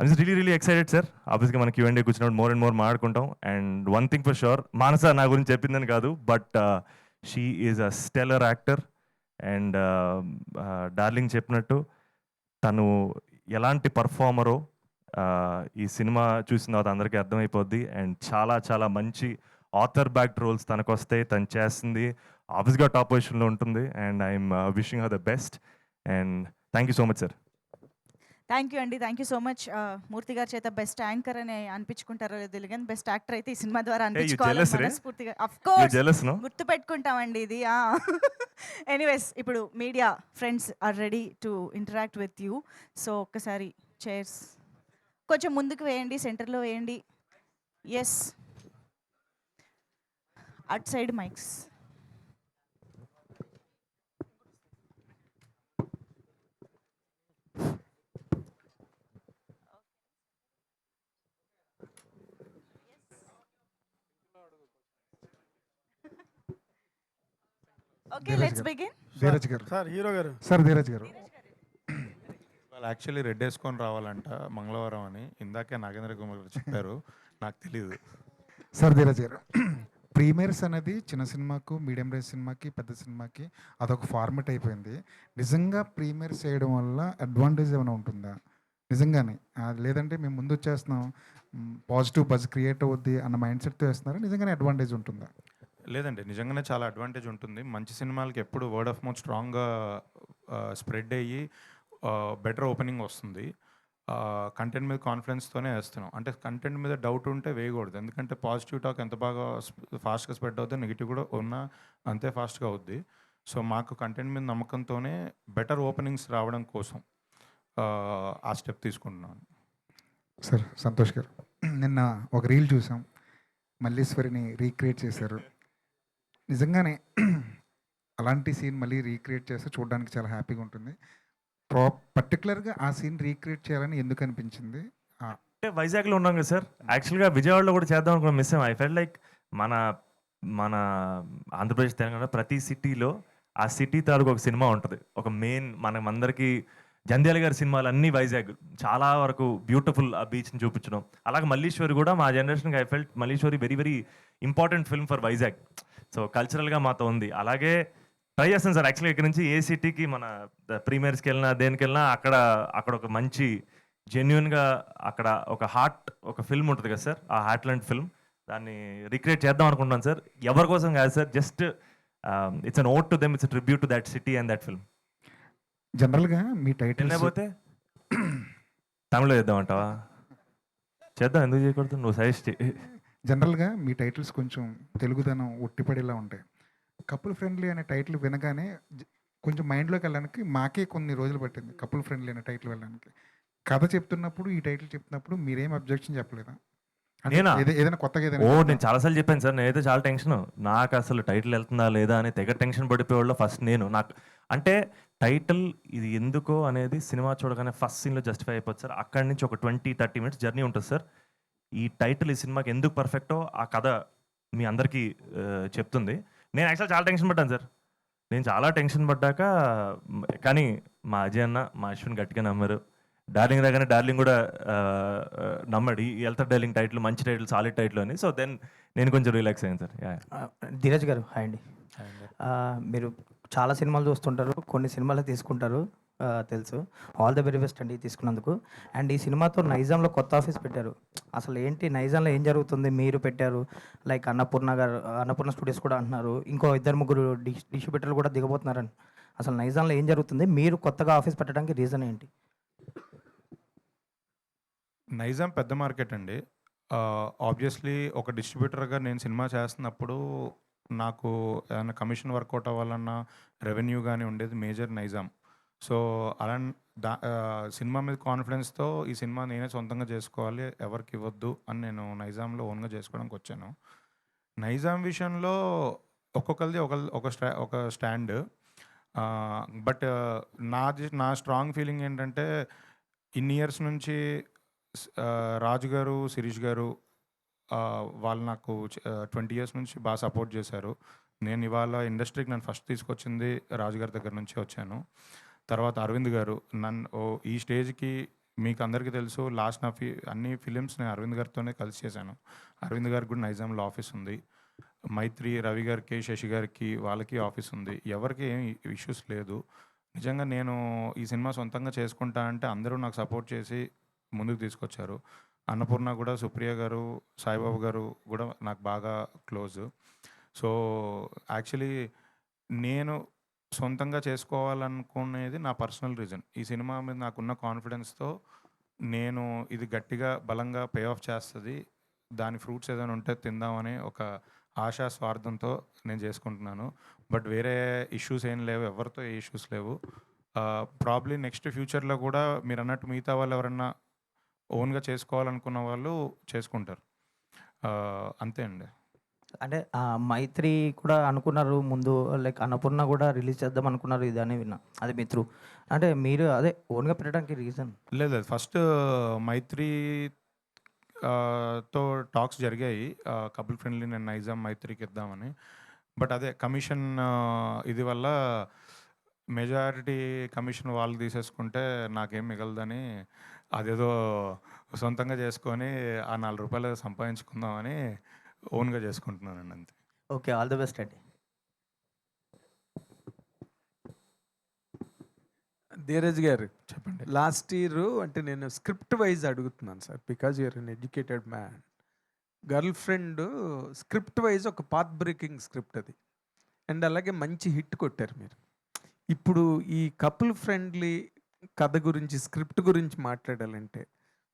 I'm really excited sir. ఆబ్వియస్గా మనకి Q&A కూర్చున్నప్పుడు మోర్ అండ్ మోర్ మాట్లాడుకుంటాం. And one thing for sure, Manasa నా గురించి చెప్పిందని కాదు, but she is a stellar actor. And darling చెప్పినట్టు తను ఎలాంటి పర్ఫార్మరో ఈ సినిమా చూసిన తర్వాత అందరికీ అర్థమైపోద్ది. అండ్ చాలా మంచి ఆథర్ బ్యాక్డ్ రోల్స్ తనకు వస్తాయి, తను చేస్తుంది, ఆబ్వియస్గా టాప్ పొజిషన్లో ఉంటుంది. And I'm wishing her the best. And thank you so much sir. Thank you అండి. Thank you so much. Murthy గారి చేత బెస్ట్ యాంకర్ అని అనిపించుకుంటారో లేదు తెలియదు కానీ బెస్ట్ యాక్టర్ అయితే ఈ సినిమా ద్వారా అనిపించుకోవాలి మనస్ఫూర్తిగా. అఫ్ కోర్స్ గుర్తు పెట్టుకుంటామండి ఇది. ఎనీవేస్, ఇప్పుడు media friends are ready to interact with you. So ఒక్కసారి చైర్స్ కొంచెం ముందుకు వేయండి, సెంటర్లో వేయండి. Yes, at side mics. Okay, let's begin. Dheeraj garu, sir hero garu, sir Dheeraj garu, వాళ్ళు యాక్చువల్లీ రెడ్ వేసుకొని రావాలంట మంగళవారం అని ఇందాకే నాగేంద్ర కుమార్ గారు చెప్పారు, నాకు తెలియదు. సార్ ధీరజ్ గారు, ప్రీమియర్స్ అనేది చిన్న సినిమాకు, మీడియం రేంజ్ సినిమాకి, పెద్ద సినిమాకి అదొక ఫార్మెట్ అయిపోయింది. నిజంగా ప్రీమియర్స్ చేయడం వల్ల అడ్వాంటేజ్ ఏమైనా ఉంటుందా? నిజంగానే. లేదంటే మేము ముందొచ్చేస్తున్నాం, పాజిటివ్ బజ్ క్రియేట్ అవుద్ది అన్న మైండ్ సెట్‌తో వేస్తున్నారా? నిజంగానే అడ్వాంటేజ్ ఉంటుందా? లేదండి. నిజంగానే చాలా అడ్వాంటేజ్ ఉంటుంది. మంచి సినిమాలకి ఎప్పుడు వర్డ్ ఆఫ్ మౌత్ స్ట్రాంగ్‌గా స్ప్రెడ్ అయ్యి బెటర్ ఓపెనింగ్ వస్తుంది. కంటెంట్ మీద కాన్ఫిడెన్స్‌తోనే ఏస్తున్నాం. అంటే కంటెంట్ మీద డౌట్ ఉంటే వేయకూడదు. ఎందుకంటే పాజిటివ్ టాక్ ఎంత బాగా ఫాస్ట్‌గా స్ప్రెడ్ అవుద్దో, నెగెటివ్ కూడా ఉన్నా అంతే ఫాస్ట్‌గా అవుద్ది. సో, మాకు కంటెంట్ మీద నమ్మకంతోనే బెటర్ ఓపెనింగ్స్ రావడం కోసం ఆ స్టెప్ తీసుకుంటున్నాను. సార్ సంతోష్ గారు, నిన్న ఒక రీల్ చూసాం. మల్లీశ్వరిని రీక్రియేట్ చేశారు. నిజంగానే అలాంటి సీన్ మళ్ళీ రీక్రియేట్ చేస్తే చూడడానికి చాలా హ్యాపీగా ఉంటుంది. పర్టికులర్‌గా ఆ సీన్ రీక్రియేట్ చేయాలని ఎందుకు అనిపించింది? అంటే వైజాగ్లో ఉన్నాం కదా సార్, యాక్చువల్గా విజయవాడలో కూడా చేద్దాం అనుకున్న మిస్ ఐ ఫెల్ లైక్ మన మన ఆంధ్రప్రదేశ్ తెలంగాణ ప్రతి సిటీలో ఆ సిటీ తాలూకు ఒక సినిమా ఉంటుంది. ఒక మెయిన్ మనమందరికీ జంధ్యాల గారి సినిమాలు అన్నీ వైజాగ్ చాలా వరకు బ్యూటిఫుల్ ఆ బీచ్ని చూపించడం. అలాగే మల్లీశ్వరి కూడా మా జనరేషన్కి I felt Malleswari very very important film for Vizag. So కల్చరల్గా మాతో ఉంది. అలాగే ట్రై చేస్తాను సార్ యాక్చువల్గా ఇక్కడ నుంచి ఏ సిటీకి మన ప్రీమియర్స్కి వెళ్ళినా దేనికి వెళ్ళినా అక్కడ అక్కడ ఒక మంచి జెన్యున్గా అక్కడ ఒక హార్ట్ ఒక ఫిల్మ్ ఉంటుంది కదా సార్, ఆ హార్ట్ లాంటి ఫిల్మ్ దాన్ని రిక్రియేట్ చేద్దాం అనుకుంటున్నాను సార్. ఎవరి కోసం కాదు sir, just it's an vote to them, it's tribute to that city and that film. జనరల్‌గా మీ టైటిల్స్ లేకపోతే తమిళలో చేద్దామంటావా? చేద్దాం, ఎందుకు చేయకూడదు, నువ్వు సజెస్ట్ చేయి. జనరల్‌గా మీ టైటిల్స్ కొంచెం తెలుగుదనం ఉట్టిపడేలా ఉంటాయి. కపుల్ ఫ్రెండ్లీ అనే టైటిల్ వినగానే కొంచెం మైండ్‌లోకి వెళ్ళడానికి మాకే కొన్ని రోజులు పట్టింది. కపుల్ ఫ్రెండ్లీ అనే టైటిల్ వెళ్ళడానికి. కథ చెప్తున్నప్పుడు, ఈ టైటిల్ చెప్తున్నప్పుడు మీరేం అబ్జెక్షన్ చెప్పలేదా? అంటే నేనా? ఏదైనా కొత్తగా ఏదైనా ఓ చెప్దాం. నేను చాలాసార్లు చెప్పాను సార్, నేనైతే చాలా టెన్షన్. నాకు అసలు టైటిల్ వెళ్తుందా లేదా అని తెగ టెన్షన్ పడిపోయేవాళ్ళు ఫస్ట్ నేను. నాకు అంటే టైటిల్ ఇది ఎందుకో అనేది సినిమా చూడగానే ఫస్ట్ సీన్లో జస్టిఫై అయిపోతుంది సార్. అక్కడి నుంచి ఒక 20-30 మినిట్స్ జర్నీ ఉంటుంది సార్. ఈ టైటిల్ ఈ సినిమాకి ఎందుకు పర్ఫెక్టో ఆ కథ మీ అందరికీ చెప్తుంది. నేను యాక్చువల్ చాలా టెన్షన్ పడ్డాను సార్. నేను చాలా టెన్షన్ పడ్డాక కానీ మా అజయ్ అన్న మా అశ్విన్ గట్టిగా నమ్మారు. డార్లింగ్ రాగానే డార్లింగ్ కూడా నమ్మాడు, ఈ వెళ్తారు డార్లింగ్ టైటిల్ మంచి టైటిల్ సాలిడ్ టైటిల్ అని. సో దెన్ నేను కొంచెం రిలాక్స్ అయ్యాను సార్. ధీరజ్ గారు హాయ్ అండి. మీరు చాలా సినిమాలు చూస్తుంటారు, కొన్ని సినిమాలు తీసుకుంటారు, తెలుసు. ఆల్ ద వెరీ బెస్ట్ అండి తీసుకున్నందుకు. అండ్ ఈ సినిమాతో నైజాంలో కొత్త ఆఫీస్ పెట్టారు. అసలు ఏంటి నైజాంలో ఏం జరుగుతుంది? మీరు పెట్టారు, లైక్ అన్నపూర్ణ గారు, అన్నపూర్ణ స్టూడియోస్ కూడా అంటున్నారు, ఇంకో 2-3 డిస్ట్రిబ్యూటర్లు కూడా దిగబోతున్నారని. అసలు నైజాంలో ఏం జరుగుతుంది? మీరు కొత్తగా ఆఫీస్ పెట్టడానికి రీజన్ ఏంటి? నైజాం పెద్ద మార్కెట్ అండి. ఆబ్వియస్లీ ఒక డిస్ట్రిబ్యూటర్గా నేను సినిమా చేస్తున్నప్పుడు నాకు ఏమైనా కమిషన్ వర్కౌట్ అవ్వాలన్నా రెవెన్యూ కానీ ఉండేది మేజర్ నైజాం. సో అలా సినిమా మీద కాన్ఫిడెన్స్తో ఈ సినిమా నేనే సొంతంగా చేసుకోవాలి, ఎవరికి ఇవ్వద్దు అని నేను నైజాంలో ఓన్గా చేసుకోవడానికి వచ్చాను. నైజాం విషయంలో ఒక్కొక్కరిది ఒక స్టాండ్. బట్ నా స్ట్రాంగ్ ఫీలింగ్ ఏంటంటే ఇన్ని ఇయర్స్ నుంచి రాజు గారు, శిరీష్ గారు వాళ్ళు నాకు 20 ఇయర్స్ నుంచి బాగా సపోర్ట్ చేశారు. నేను ఇవాళ ఇండస్ట్రీకి నన్ను ఫస్ట్ తీసుకొచ్చింది రాజు గారి దగ్గర నుంచి వచ్చాను. తర్వాత అరవింద్ గారు నన్ను ఈ స్టేజ్కి మీకు అందరికీ తెలుసు, లాస్ట్ నా అన్ని ఫిలిమ్స్ నేను అరవింద్ గారితోనే కలిసి చేశాను. అరవింద్ గారికి కూడా నైజాంలో ఆఫీస్ ఉంది. మైత్రి, రవి గారికి, శశి గారికి వాళ్ళకి ఆఫీస్ ఉంది. ఎవరికి ఏం ఇష్యూస్ లేదు. నిజంగా నేను ఈ సినిమా సొంతంగా చేసుకుంటా అంటే అందరూ నాకు సపోర్ట్ చేసి ముందుకు తీసుకొచ్చారు. అన్నపూర్ణ కూడా, సుప్రియ గారు, సాయిబాబు గారు కూడా నాకు బాగా క్లోజ్. సో యాక్చువల్లీ నేను సొంతంగా చేసుకోవాలనుకునేది నా పర్సనల్ రీజన్. ఈ సినిమా మీద నాకున్న కాన్ఫిడెన్స్తో నేను ఇది గట్టిగా బలంగా పే ఆఫ్ చేస్తుంది, దాని ఫ్రూట్స్ ఏదైనా ఉంటే తిందామని ఒక ఆశా స్వార్థంతో నేను చేసుకుంటున్నాను. బట్ వేరే ఇష్యూస్ ఏం లేవు, ఎవరితో ఏ ఇష్యూస్ లేవు. ప్రాబ్లీ నెక్స్ట్ ఫ్యూచర్లో కూడా మీరు అన్నట్టు మిగతా వాళ్ళు ఎవరన్నా ఓన్గా చేసుకోవాలనుకున్న వాళ్ళు చేసుకుంటారు. అంతే అండి. అంటే మైత్రి కూడా అనుకున్నారు ముందు, లైక్ అన్నపూర్ణ కూడా రిలీజ్ చేద్దాం అనుకున్నారు, ఇది అని విన్నా. అది మీ త్రూ అంటే మీరు అదే ఓన్గా పెట్టడానికి రీజన్? లేదు ఫస్ట్ మైత్రి తో టాక్స్ జరిగాయి, కపుల్ ఫ్రెండ్లీ నేను నైజాం మైత్రికి ఇద్దామని. బట్ అదే కమిషన్ ఇది వల్ల మెజారిటీ కమిషన్ వాళ్ళు తీసేసుకుంటే నాకేం మిగలదని అదేదో సొంతంగా చేసుకొని ఆ ₹4 సంపాదించుకుందామని ఓన్గా చేసుకుంటున్నానండి అంతే. ఓకే, ఆల్ ది బెస్ట్ అండి. ధీరజ్ గారు చెప్పండి. లాస్ట్ ఇయర్ అంటే నేను స్క్రిప్ట్ వైజ్ అడుగుతున్నాను sir, because you're an educated man. Girlfriend script wise ఒక పాత్ బ్రేకింగ్ స్క్రిప్ట్ అది, అండ్ అలాగే మంచి హిట్ కొట్టారు మీరు. ఇప్పుడు ఈ కపుల్ ఫ్రెండ్లీ కథ గురించి, స్క్రిప్ట్ గురించి మాట్లాడాలంటే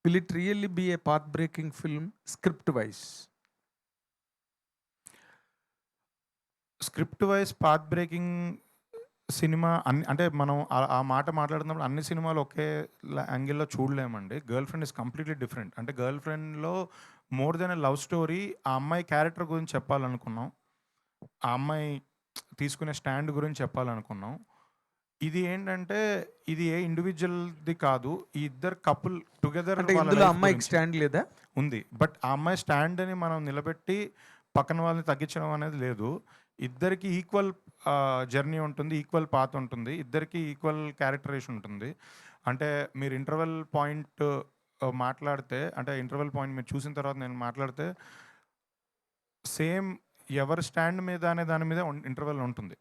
will it really be a path breaking film script wise? Script wise path breaking cinema అంటే మనం ఆ మాట మాట్లాడుతున్నప్పుడు అన్ని సినిమాలు ఒకే యాంగిల్లో చూడలేమండి. Girlfriend is completely different. అంటే గర్ల్ ఫ్రెండ్లో more than a love story, ఆ అమ్మాయి క్యారెక్టర్ గురించి చెప్పాలనుకున్నాం, ఆ అమ్మాయి తీసుకునే స్టాండ్ గురించి చెప్పాలనుకున్నాం. ఇది ఏంటంటే ఇది ఏ ఇండివిజువల్ది కాదు, ఈ ఇద్దరు కపుల్ టుగెదర్ అంటే ఇందులో అమ్మాయికి స్టాండ్ లేదా? ఉంది. బట్ ఆ అమ్మాయి స్టాండ్ని మనం నిలబెట్టి పక్కన వాళ్ళని తగ్గించడం అనేది లేదు. ఇద్దరికి ఈక్వల్ జర్నీ ఉంటుంది, ఈక్వల్ పాత్ ఉంటుంది, ఇద్దరికి ఈక్వల్ క్యారెక్టరేషన్ ఉంటుంది. అంటే మీరు ఇంటర్వెల్ పాయింట్ మాట్లాడితే, అంటే ఇంటర్వెల్ పాయింట్ మీరు చూసిన తర్వాత నేను మాట్లాడితే సేమ్ ఎవరి స్టాండ్ మీద అనే దాని మీద ఇంటర్వెల్ ఉంటుంది.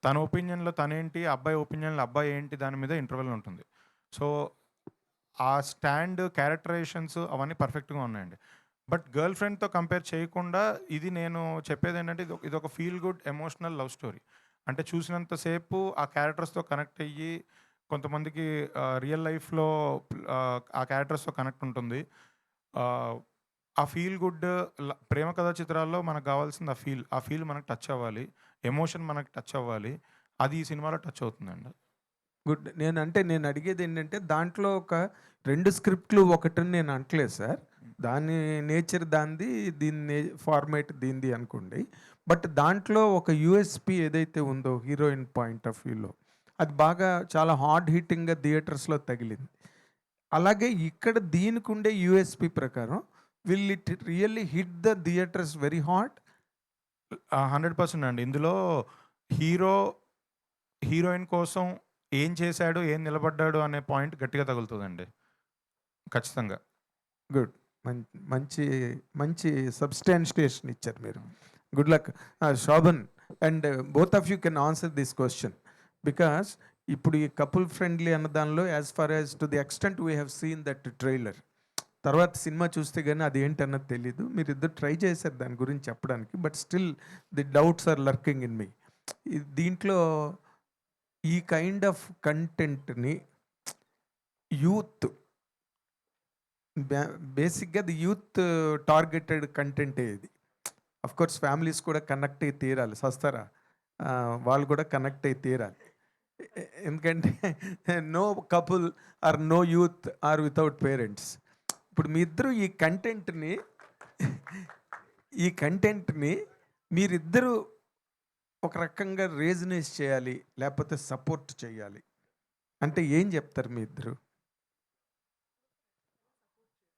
తన ఒపీనియన్లో తనేంటి, అబ్బాయి ఒపీనియన్లో అబ్బాయి ఏంటి, దాని మీద ఇంటర్వెల్ ఉంటుంది. సో ఆ స్టాండ్, క్యారెక్టరైజేషన్స్ అవన్నీ పర్ఫెక్ట్గా ఉన్నాయండి. బట్ గర్ల్ ఫ్రెండ్తో కంపేర్ చేయకుండా ఇది నేను చెప్పేది ఏంటంటే ఇది ఒక feel good emotional love story. అంటే చూసినంతసేపు ఆ క్యారెక్టర్స్తో కనెక్ట్ అయ్యి, కొంతమందికి రియల్ లైఫ్లో ఆ క్యారెక్టర్స్తో కనెక్ట్ ఉంటుంది. ఆ ఫీల్ గుడ్ ప్రేమ కథా చిత్రాల్లో మనకు కావాల్సింది ఆ ఫీల్ మనకు టచ్ అవ్వాలి, ఎమోషన్ మనకు టచ్ అవ్వాలి. అది ఈ సినిమాలో టచ్ అవుతుందండి. గుడ్. నేను అడిగేది ఏంటంటే దాంట్లో ఒక 2 స్క్రిప్ట్లు ఒకటని నేను అంటలేదు సార్. దాని నేచర్ దానిది, దీని ఫార్మేట్ దీనిది అనుకోండి. బట్ దాంట్లో ఒక యూఎస్పి ఏదైతే ఉందో హీరోయిన్ పాయింట్ ఆఫ్ వ్యూలో, అది బాగా చాలా హార్డ్ హిట్టింగ్గా థియేటర్స్లో తగిలింది. అలాగే ఇక్కడ దీనికి ఉండే యూఎస్పి ప్రకారం will it really hit the theatres very hard? 100% అండి. ఇందులో హీరోయిన్ కోసం ఏం చేశాడు, ఏం నిలబడ్డాడు అనే పాయింట్ గట్టిగా తగులుతుందండి ఖచ్చితంగా. గుడ్. మంచి మంచి సబ్స్టాన్షియేషన్ ఇచ్చారు మీరు. Good luck. Shobhan and both of you can answer this question, because ఇప్పుడు ఈ కపుల్ ఫ్రెండ్లీ అన్న దానిలో as far as to the extent we have seen that trailer, తర్వాత సినిమా చూస్తే కానీ అది ఏంటన్నది తెలీదు. మీరు ఇద్దరు ట్రై చేశారు దాని గురించి చెప్పడానికి, but still the doubts are lurking in me. దీంట్లో ఈ కైండ్ ఆఫ్ కంటెంట్ని యూత్, బేసిక్గా ది యూత్ టార్గెటెడ్ కంటెంటే ఇది. అఫ్ కోర్స్ ఫ్యామిలీస్ కూడా కనెక్ట్ అయ్యి తీరాలి, సస్తారా వాళ్ళు కూడా కనెక్ట్ అయ్యి తీరాలి. ఎందుకంటే no couple or no youth or without parents. ఇప్పుడు మీ ఇద్దరు ఈ కంటెంట్ని మీరిద్దరూ ఒక రకంగా రేజనేస్ చేయాలి, లేకపోతే సపోర్ట్ చేయాలి అంటే ఏం చెప్తారు మీ ఇద్దరు?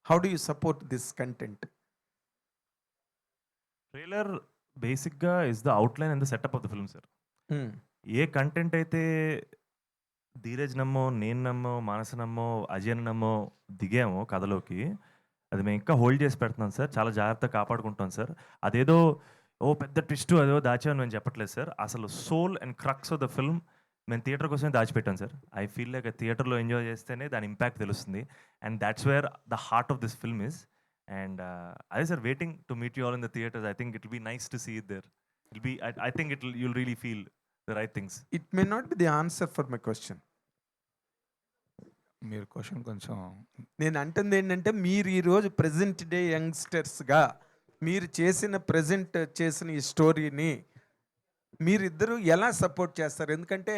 How do you support this content? Trailer బేసిక్గా is the outline and the setup of the film sir. ఏ కంటెంట్ అయితే ధీరజ్ నమ్మో, నేను నమ్మో, మానస నమ్మో, అజయన్ నమ్మో దిగామో కథలోకి, అది మేము ఇంకా హోల్డ్ చేసి పెడుతున్నాం సార్. చాలా జాగ్రత్తగా కాపాడుకుంటాం సార్. అదేదో పెద్ద ట్విస్ట్ అదేదో దాచామని మేము చెప్పట్లేదు సార్. అసలు soul and crux of the film మేము థియేటర్ కోసమే దాచిపెట్టాం సార్. ఐ ఫీల్ లైక్ థియేటర్లో ఎంజాయ్ చేస్తేనే దాని ఇంపాక్ట్ తెలుస్తుంది. And that's where the heart of this film is. And అదే sir, waiting to meet you all in the theatres. I think it will be nice to see it there. I think you'll really feel the right things. It may not be the answer for my question. మీరు question కొంచెం నేను అంటుంది ఏంటంటే, మీరు ఈరోజు present day యంగ్స్టర్స్గా మీరు present చేసిన ఈ స్టోరీని మీరిద్దరూ ఎలా సపోర్ట్ చేస్తారు? ఎందుకంటే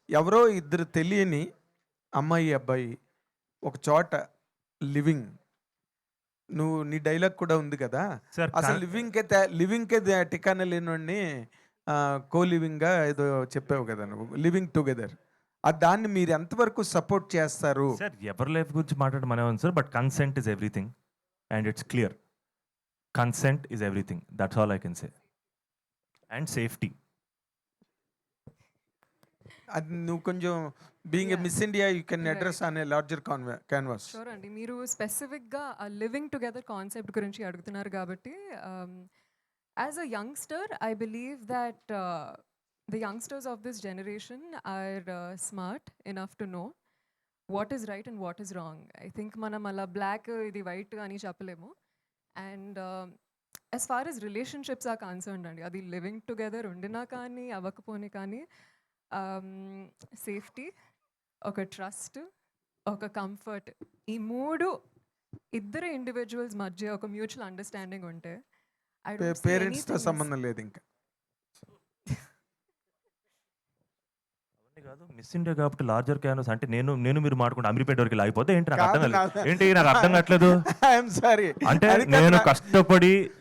ఎవరో ఇద్దరు తెలియని అమ్మాయి అబ్బాయి ఒక చోట లివింగ్, నీ డైలాగ్ కూడా ఉంది కదా సార్, అసలు లివింగ్కే టికానా లేనివాడిని కో లివింగ్గా ఏదో చెప్పావు కదా నువ్వు, లివింగ్ టుగెదర్. దాన్ని మీరు ఎంతవరకు సపోర్ట్ చేస్తారు? సార్, ఎవరి లైఫ్ గురించి మాట్లాడమనే ఉంది sir, but consent is everything and it's clear. Consent is everything, that's all I can say. And safety. అది నువ్వు కొంచెం being a miss India you can address on a larger canvas. Sure అండి. మీరు స్పెసిఫిక్గా ఆ living together concept గురించి అడుగుతున్నారు కాబట్టి, as a youngster I believe that the youngsters of this generation are smart enough to know what is right and what is wrong. I think మనం అలా black ఇది వైట్ అని చెప్పలేము. And as far as relationships are concerned అండి, అది living together ఉండినా కానీ అవ్వకపోని కానీ సేఫ్టీ, ఒక ట్రస్ట్, ఒక కంఫర్ట్, ఈ మూడు ఇద్దరు ఇండివిజువల్స్ మధ్య ఒక మ్యూచువల్ అండర్స్టాండింగ్ ఉంటే I don't see పేరెంట్స్తో anything is- సంబంధం లేదు ఇంకా. అవన్నీ కాదు, మిస్ ఇండియా కాబట్టి లార్జర్ క్యాన్వస్ అంటే నేను మీరు మాట్లాడుకుంటే అమీర్పేట వరకు లాగిపోతే ఏంటి నాకు అర్థం కాదు, కాలేదు. కాదు. ఏంటి నాకు అర్థం కావట్లేదు. I'm sorry. అంటే నేను కష్టపడి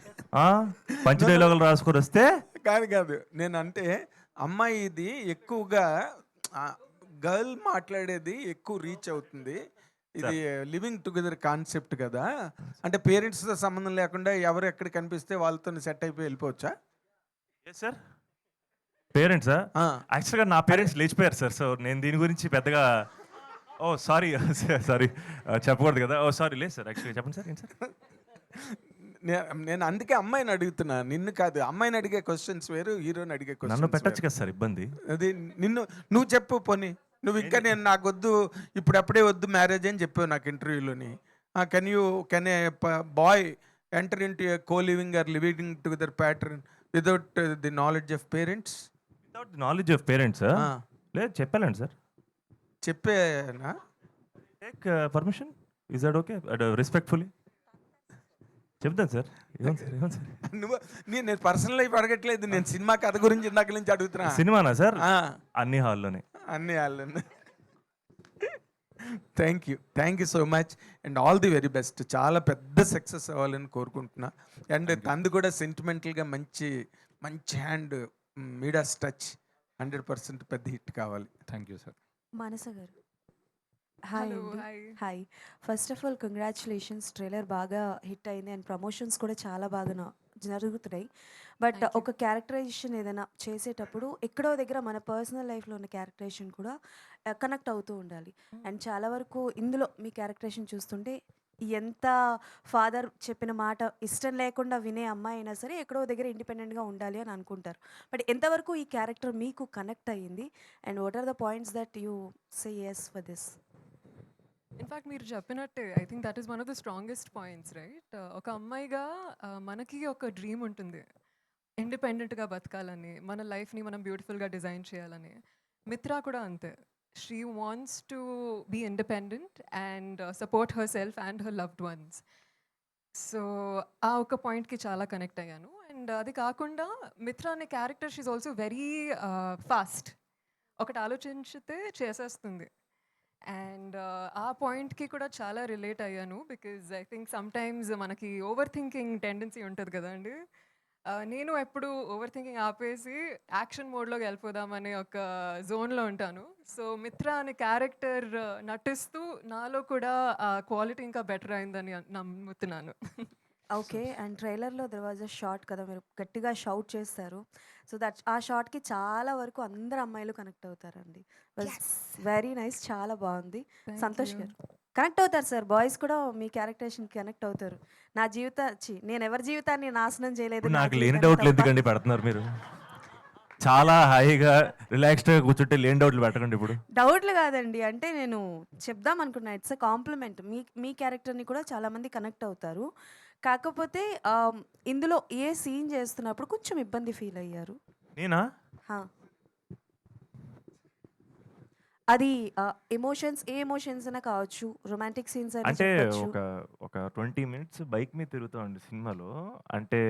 పంచ డైలాగులు రాసుకొని వస్తే కాదు నేను అంటే అమ్మాయి ఇది ఎక్కువగా గర్ల్ మాట్లాడేది ఎక్కువ రీచ్ అవుతుంది. ఇది లివింగ్ టుగెదర్ కాన్సెప్ట్ కదా, అంటే పేరెంట్స్తో సంబంధం లేకుండా ఎవరు ఎక్కడ కనిపిస్తే వాళ్ళతో సెట్ అయిపోయి వెళ్ళిపోవచ్చా? సార్ పేరెంట్సా? ఆ. యాక్చువల్గా నా పేరెంట్స్ లేచిపోయారు సార్. సో నేను దీని గురించి పెద్దగా సారీ చెప్పకూడదు కదా. సారీ లేదు సార్, యాక్చువల్గా చెప్పండి సార్. ఏంటి సార్? నేను అందుకే అమ్మాయిని అడుగుతున్నా, నిన్ను కాదు. అమ్మాయిని అడిగే క్వశ్చన్స్ వేరు, హీరోని అడిగే నన్ను పెట్టచ్చు క్వశ్చన్స్ కదా సార్, ఇబ్బంది. అది నువ్వు చెప్పు పోనీ. నువ్వు ఇంకా నేను నాకు వద్దు ఇప్పుడప్పుడే వద్దు మ్యారేజ్ అని చెప్పావు నాకు ఇంటర్వ్యూలోని. Can a boy enter into a co living or living together pattern without the knowledge of parents? Without the knowledge of parents లేదు చెప్పాలండి సార్. చెప్పేనా? Take permission, is that okay? రెస్పెక్ట్ఫుల్లీ చెప్తాను సార్. ఏమో సార్ నేను పర్సనల్ లైఫ్ అడగట్లేదు, నేను సినిమా కథ గురించి ఇందాక నుంచి అడుగుతున్నా. సినిమానా సార్? ఆ, అన్ని హాల్లోనే. అన్ని వాళ్ళు. Thank you so much and all the very best. చాలా పెద్ద సక్సెస్ అవ్వాలని కోరుకుంటున్నా. అండ్ తందు కూడా సెంటిమెంటల్గా మంచి హ్యాండ్ మీడాస్ టచ్ 100% పెద్ద హిట్ కావాలి. Thank you sir. మానస గారు హాయ్ Hello, అండి. hi. Hi. First of all congratulations, trailer బాగా హిట్ అయింది అండ్ ప్రమోషన్స్ కూడా చాలా బాగా జరుగుతున్నాయి. But Thank you. ఒక క్యారెక్టరైజేషన్ ఏదైనా చేసేటప్పుడు ఎక్కడో దగ్గర మన పర్సనల్ లైఫ్లో ఉన్న క్యారెక్టరైజేషన్ కూడా కనెక్ట్ అవుతూ ఉండాలి. అండ్ చాలా వరకు ఇందులో మీ క్యారెక్టరైజేషన్ చూస్తుంటే ఎంత ఫాదర్ చెప్పిన మాట ఇష్టం లేకుండా వినే అమ్మాయి అయినా సరే ఎక్కడో దగ్గర ఇండిపెండెంట్గా ఉండాలి అని అనుకుంటారు. బట్ ఎంతవరకు ఈ క్యారెక్టర్ మీకు కనెక్ట్ అయ్యింది and what are the points that you say yes for this? In fact మీరు చెప్పినట్టే I think that is one of the strongest points, right? ఒక అమ్మాయిగా మనకి ఒక డ్రీమ్ ఉంటుంది, ఇండిపెండెంట్గా బతకాలని, మన లైఫ్ని మనం బ్యూటిఫుల్గా డిజైన్ చేయాలని. మిత్ర కూడా అంతే. She wants to be independent and support her self and her loved ones. So ఆ ఒక పాయింట్కి చాలా కనెక్ట్ అయ్యాను. అండ్ అది కాకుండా మిత్ర అనే character she's also very fast. ఒకటి ఆలోచించితే చేసేస్తుంది. అండ్ ఆ పాయింట్కి కూడా చాలా రిలేట్ అయ్యాను బికాజ్ ఐ థింక్ సమ్టైమ్స్ మనకి ఓవర్ థింకింగ్ టెండెన్సీ ఉంటుంది కదండి. నేను ఎప్పుడు ఓవర్ థింకింగ్ ఆపేసి యాక్షన్ మోడ్లోకి వెళ్ళిపోదామనే ఒక జోన్లో ఉంటాను. సో మిత్ర అనే క్యారెక్టర్ నటిస్తూ నాలో కూడా ఆ క్వాలిటీ ఇంకా బెటర్ అయిందని నమ్ముతున్నాను. ఓకే. అండ్ ట్రైలర్లో దెర్ వాజ్ అ షాట్ కదా, మీరు గట్టిగా షౌట్ చేస్తారు. సో దట్ ఆ షాట్కి చాలా వరకు అందరు అమ్మాయిలు కనెక్ట్ అవుతారండి. వెరీ నైస్, చాలా బాగుంది. Thank Santosh you. గారు కనెక్ట్ అవుతారు సార్, బాయ్స్ కూడా మీ క్యారెక్టరేషన్కి కనెక్ట్ అవుతారు. నేను ఎవరి జీవితాన్ని నాశనం చేయలేదు, ఇప్పుడు నా నాకు లేని జీవితాన్ని డౌట్లు తప్ప- ఎందుకండి పెడుతున్నారు మీరు? చాలా హాయిగా రిలాక్స్డ్గా కూర్చుంటే లేని డౌట్లు పెట్టకండి ఇప్పుడు. డౌట్లు కాదండి, అంటే నేను చెప్దాం అనుకున్నా, ఇట్స్ ఎ కాంప్లిమెంట్. మీ క్యారెక్టర్ని కూడా చాలామంది కనెక్ట్ అవుతారు. కాకపోతే ఇందులో ఏ సీన్ చేస్తున్నప్పుడు కొంచెం ఇబ్బంది ఫీల్ అయ్యారు? నేనా? హా. అది ఎమోషన్స్, ఏ ఎమోషన్స్ అయినా కావచ్చు, రొమాంటిక్ సీన్స్ అయినా అంటే చెప్పొచ్చు. ఒక 20 మినిట్స్ బైక్ మీద తిరుగుతామండి సినిమాలో. అంటే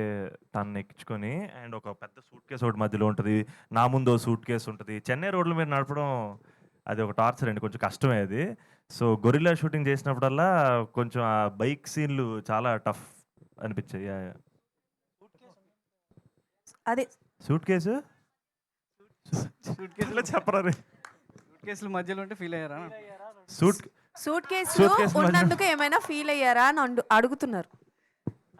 తను ఎక్కించుకొని అండ్ ఒక పెద్ద సూట్ కేసు ఒకటి మధ్యలో ఉంటుంది, నా ముందు సూట్ కేసు ఉంటుంది. చెన్నై రోడ్ల మీద నడపడం అది ఒక టార్చర్ అండి, కొంచెం కష్టమే అది. సో గొరిల్లా షూటింగ్ చేసినప్పుడల్లా కొంచెం ఆ బైక్ సీన్లు చాలా టఫ్ అనిపించాయి. అదే సూట్ కేసు చెప్పరా రే? కేసుల మధ్యలో ఉంటే ఫీల్ అయ్యారా? సూట్ సూట్ కేసులో కేసు మధ్య- ఉన్నందుకు ఏమైనా ఫీల్ అయ్యారా అని అడుగుతున్నారు.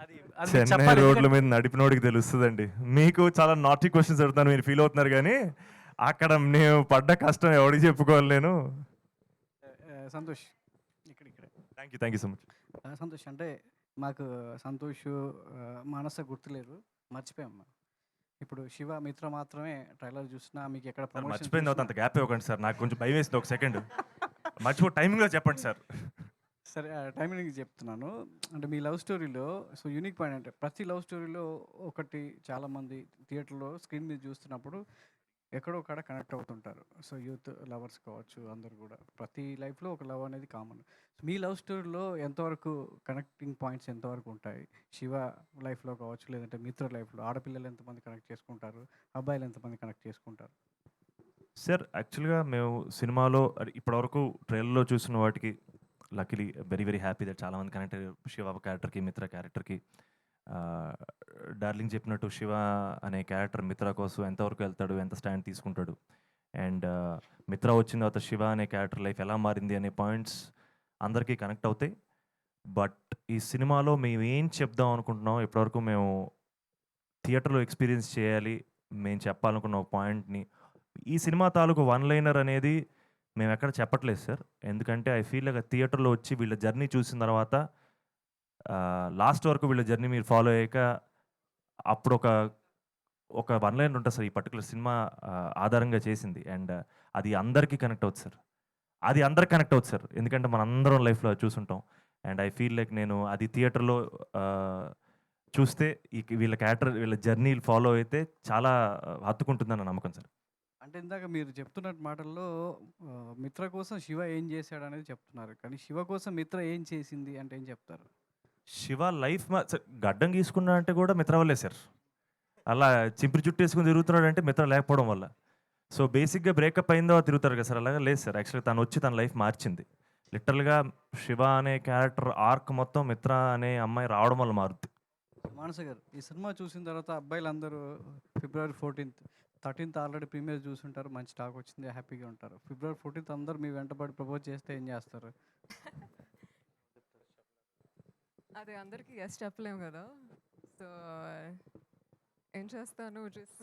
అది అది చెన్నై చెప్పాలి, రోడ్ల మీద నడిపినోడికి తెలుస్తుందండి. మీకు చాలా నాటీ క్వశ్చన్స్ అడుగుతాను, మీరు ఫీల్ అవుతున్నారు కానీ అక్కడ నేను పడ్డ కష్టం ఎవరికి చెప్పుకోవాలి నేను. సంతోష్ ఇక్కడ thank you so much. Santosh అంటే మాకు సంతోష్ మానస గుర్తులేరు, మర్చిపోయాం. ఇప్పుడు శివ మిత్ర మాత్రమే ట్రైలర్ చూసినా మీకు ఎక్కడ సార్ ప్రమోషన్ మర్చిపోయిన తర్వాత అంత గ్యాప్ ఇవ్వకండి సార్, నాకు కొంచెం భయం వేసింది ఒక సెకండ్. మర్చిపో టైమింగ్లో చెప్పండి సార్. సరే టైమింగ్ చెప్తున్నాను. అంటే మీ లవ్ స్టోరీలో సో యూనిక్ పాయింట్ అంటే ప్రతి లవ్ స్టోరీలో ఒకటి చాలామంది థియేటర్లో స్క్రీన్ మీద చూస్తున్నప్పుడు ఎక్కడో ఒకడ కనెక్ట్ అవుతుంటారు. సో యూత్ లవర్స్ కావచ్చు, అందరు కూడా ప్రతి లైఫ్లో ఒక లవ్ అనేది కామన్. మీ లవ్ స్టోరీలో ఎంతవరకు కనెక్టింగ్ పాయింట్స్ ఎంతవరకు ఉంటాయి? శివ లైఫ్లో కావచ్చు, లేదంటే మిత్ర లైఫ్లో ఆడపిల్లలు ఎంతమంది కనెక్ట్ చేసుకుంటారు, అబ్బాయిలు ఎంతమంది కనెక్ట్ చేసుకుంటారు? సార్ యాక్చువల్గా మేము సినిమాలో ఇప్పటివరకు ట్రైలర్లో చూసిన వాటికి luckily very very happy that చాలామంది కనెక్ట్ అయ్యారు శివ క్యారెక్టర్కి, మిత్ర క్యారెక్టర్కి. డార్లింగ్ చెప్పినట్టు శివ అనే క్యారెక్టర్ మిత్ర కోసం ఎంతవరకు వెళ్తాడు, ఎంత స్టాండ్ తీసుకుంటాడు, అండ్ మిత్ర వచ్చిన తర్వాత శివ అనే క్యారెక్టర్ లైఫ్ ఎలా మారింది అనే పాయింట్స్ అందరికీ కనెక్ట్ అవుతాయి. బట్ ఈ సినిమాలో మేము ఏం చెప్దాం అనుకుంటున్నాం, ఇప్పటివరకు మేము థియేటర్లో ఎక్స్పీరియన్స్ చేయాలి, మేము చెప్పాలనుకున్న ఒక పాయింట్ని ఈ సినిమా తాలూకు వన్ లైనర్ అనేది మేము ఎక్కడ చెప్పట్లేదు సార్. ఎందుకంటే ఐ ఫీల్ లైక్ థియేటర్లో వచ్చి వీళ్ళ జర్నీ చూసిన తర్వాత లాస్ట్ వరకు వీళ్ళ జర్నీ మీరు ఫాలో అయ్యాక అప్పుడు ఒక వన్ లైన్ ఉంటుంది సార్ ఈ పర్టికులర్ సినిమా ఆధారంగా చేసింది. అండ్ అది అందరికీ కనెక్ట్ అవుతుంది సార్, అది అందరికి కనెక్ట్ అవుతుంది సార్, ఎందుకంటే మన అందరం లైఫ్లో చూసుంటాం. అండ్ ఐ ఫీల్ లైక్ నేను అది థియేటర్లో చూస్తే వీళ్ళ క్యారెక్టర్ వీళ్ళ జర్నీలు ఫాలో అయితే చాలా హత్తుకుంటుందని నా నమ్మకం సార్. అంటే ఇందాక మీరు చెప్తున్నట్టు మాటల్లో మిత్ర కోసం శివ ఏం చేశాడు అనేది చెప్తున్నారు, కానీ శివ కోసం మిత్ర ఏం చేసింది అంటే ఏం చెప్తారు? శివ లైఫ్ గడ్డం గీసుకున్నా అంటే కూడా మిత్ర వల్లే సార్. అలా చింపిరి చుట్టూ వేసుకుని తిరుగుతున్నాడు అంటే మిత్ర లేకపోవడం వల్ల. సో బేసిక్గా బ్రేకప్ అయిందో తిరుగుతారు కదా సార్, అలాగా లేదు సార్. యాక్చువల్లీ తను వచ్చి తన లైఫ్ మార్చింది. లిటరల్గా శివ అనే క్యారెక్టర్ ఆర్క్ మొత్తం మిత్ర అనే అమ్మాయి రావడం వల్ల మారుద్ది. మానస గారు, ఈ సినిమా చూసిన తర్వాత అబ్బాయిలందరూ ఫిబ్రవరి 14th 13th ఆల్రెడీ ప్రీమియర్ చూసుంటారు, మంచి టాక్ వచ్చింది, హ్యాపీగా ఉంటారు. ఫిబ్రవరి 14th అందరూ మీ వెంటబడి ప్రపోజ్ చేస్తే ఏం చేస్తారు? అది అందరికీ ఎస్ చెప్పలేము కదా. సో ఏం చేస్తాను, just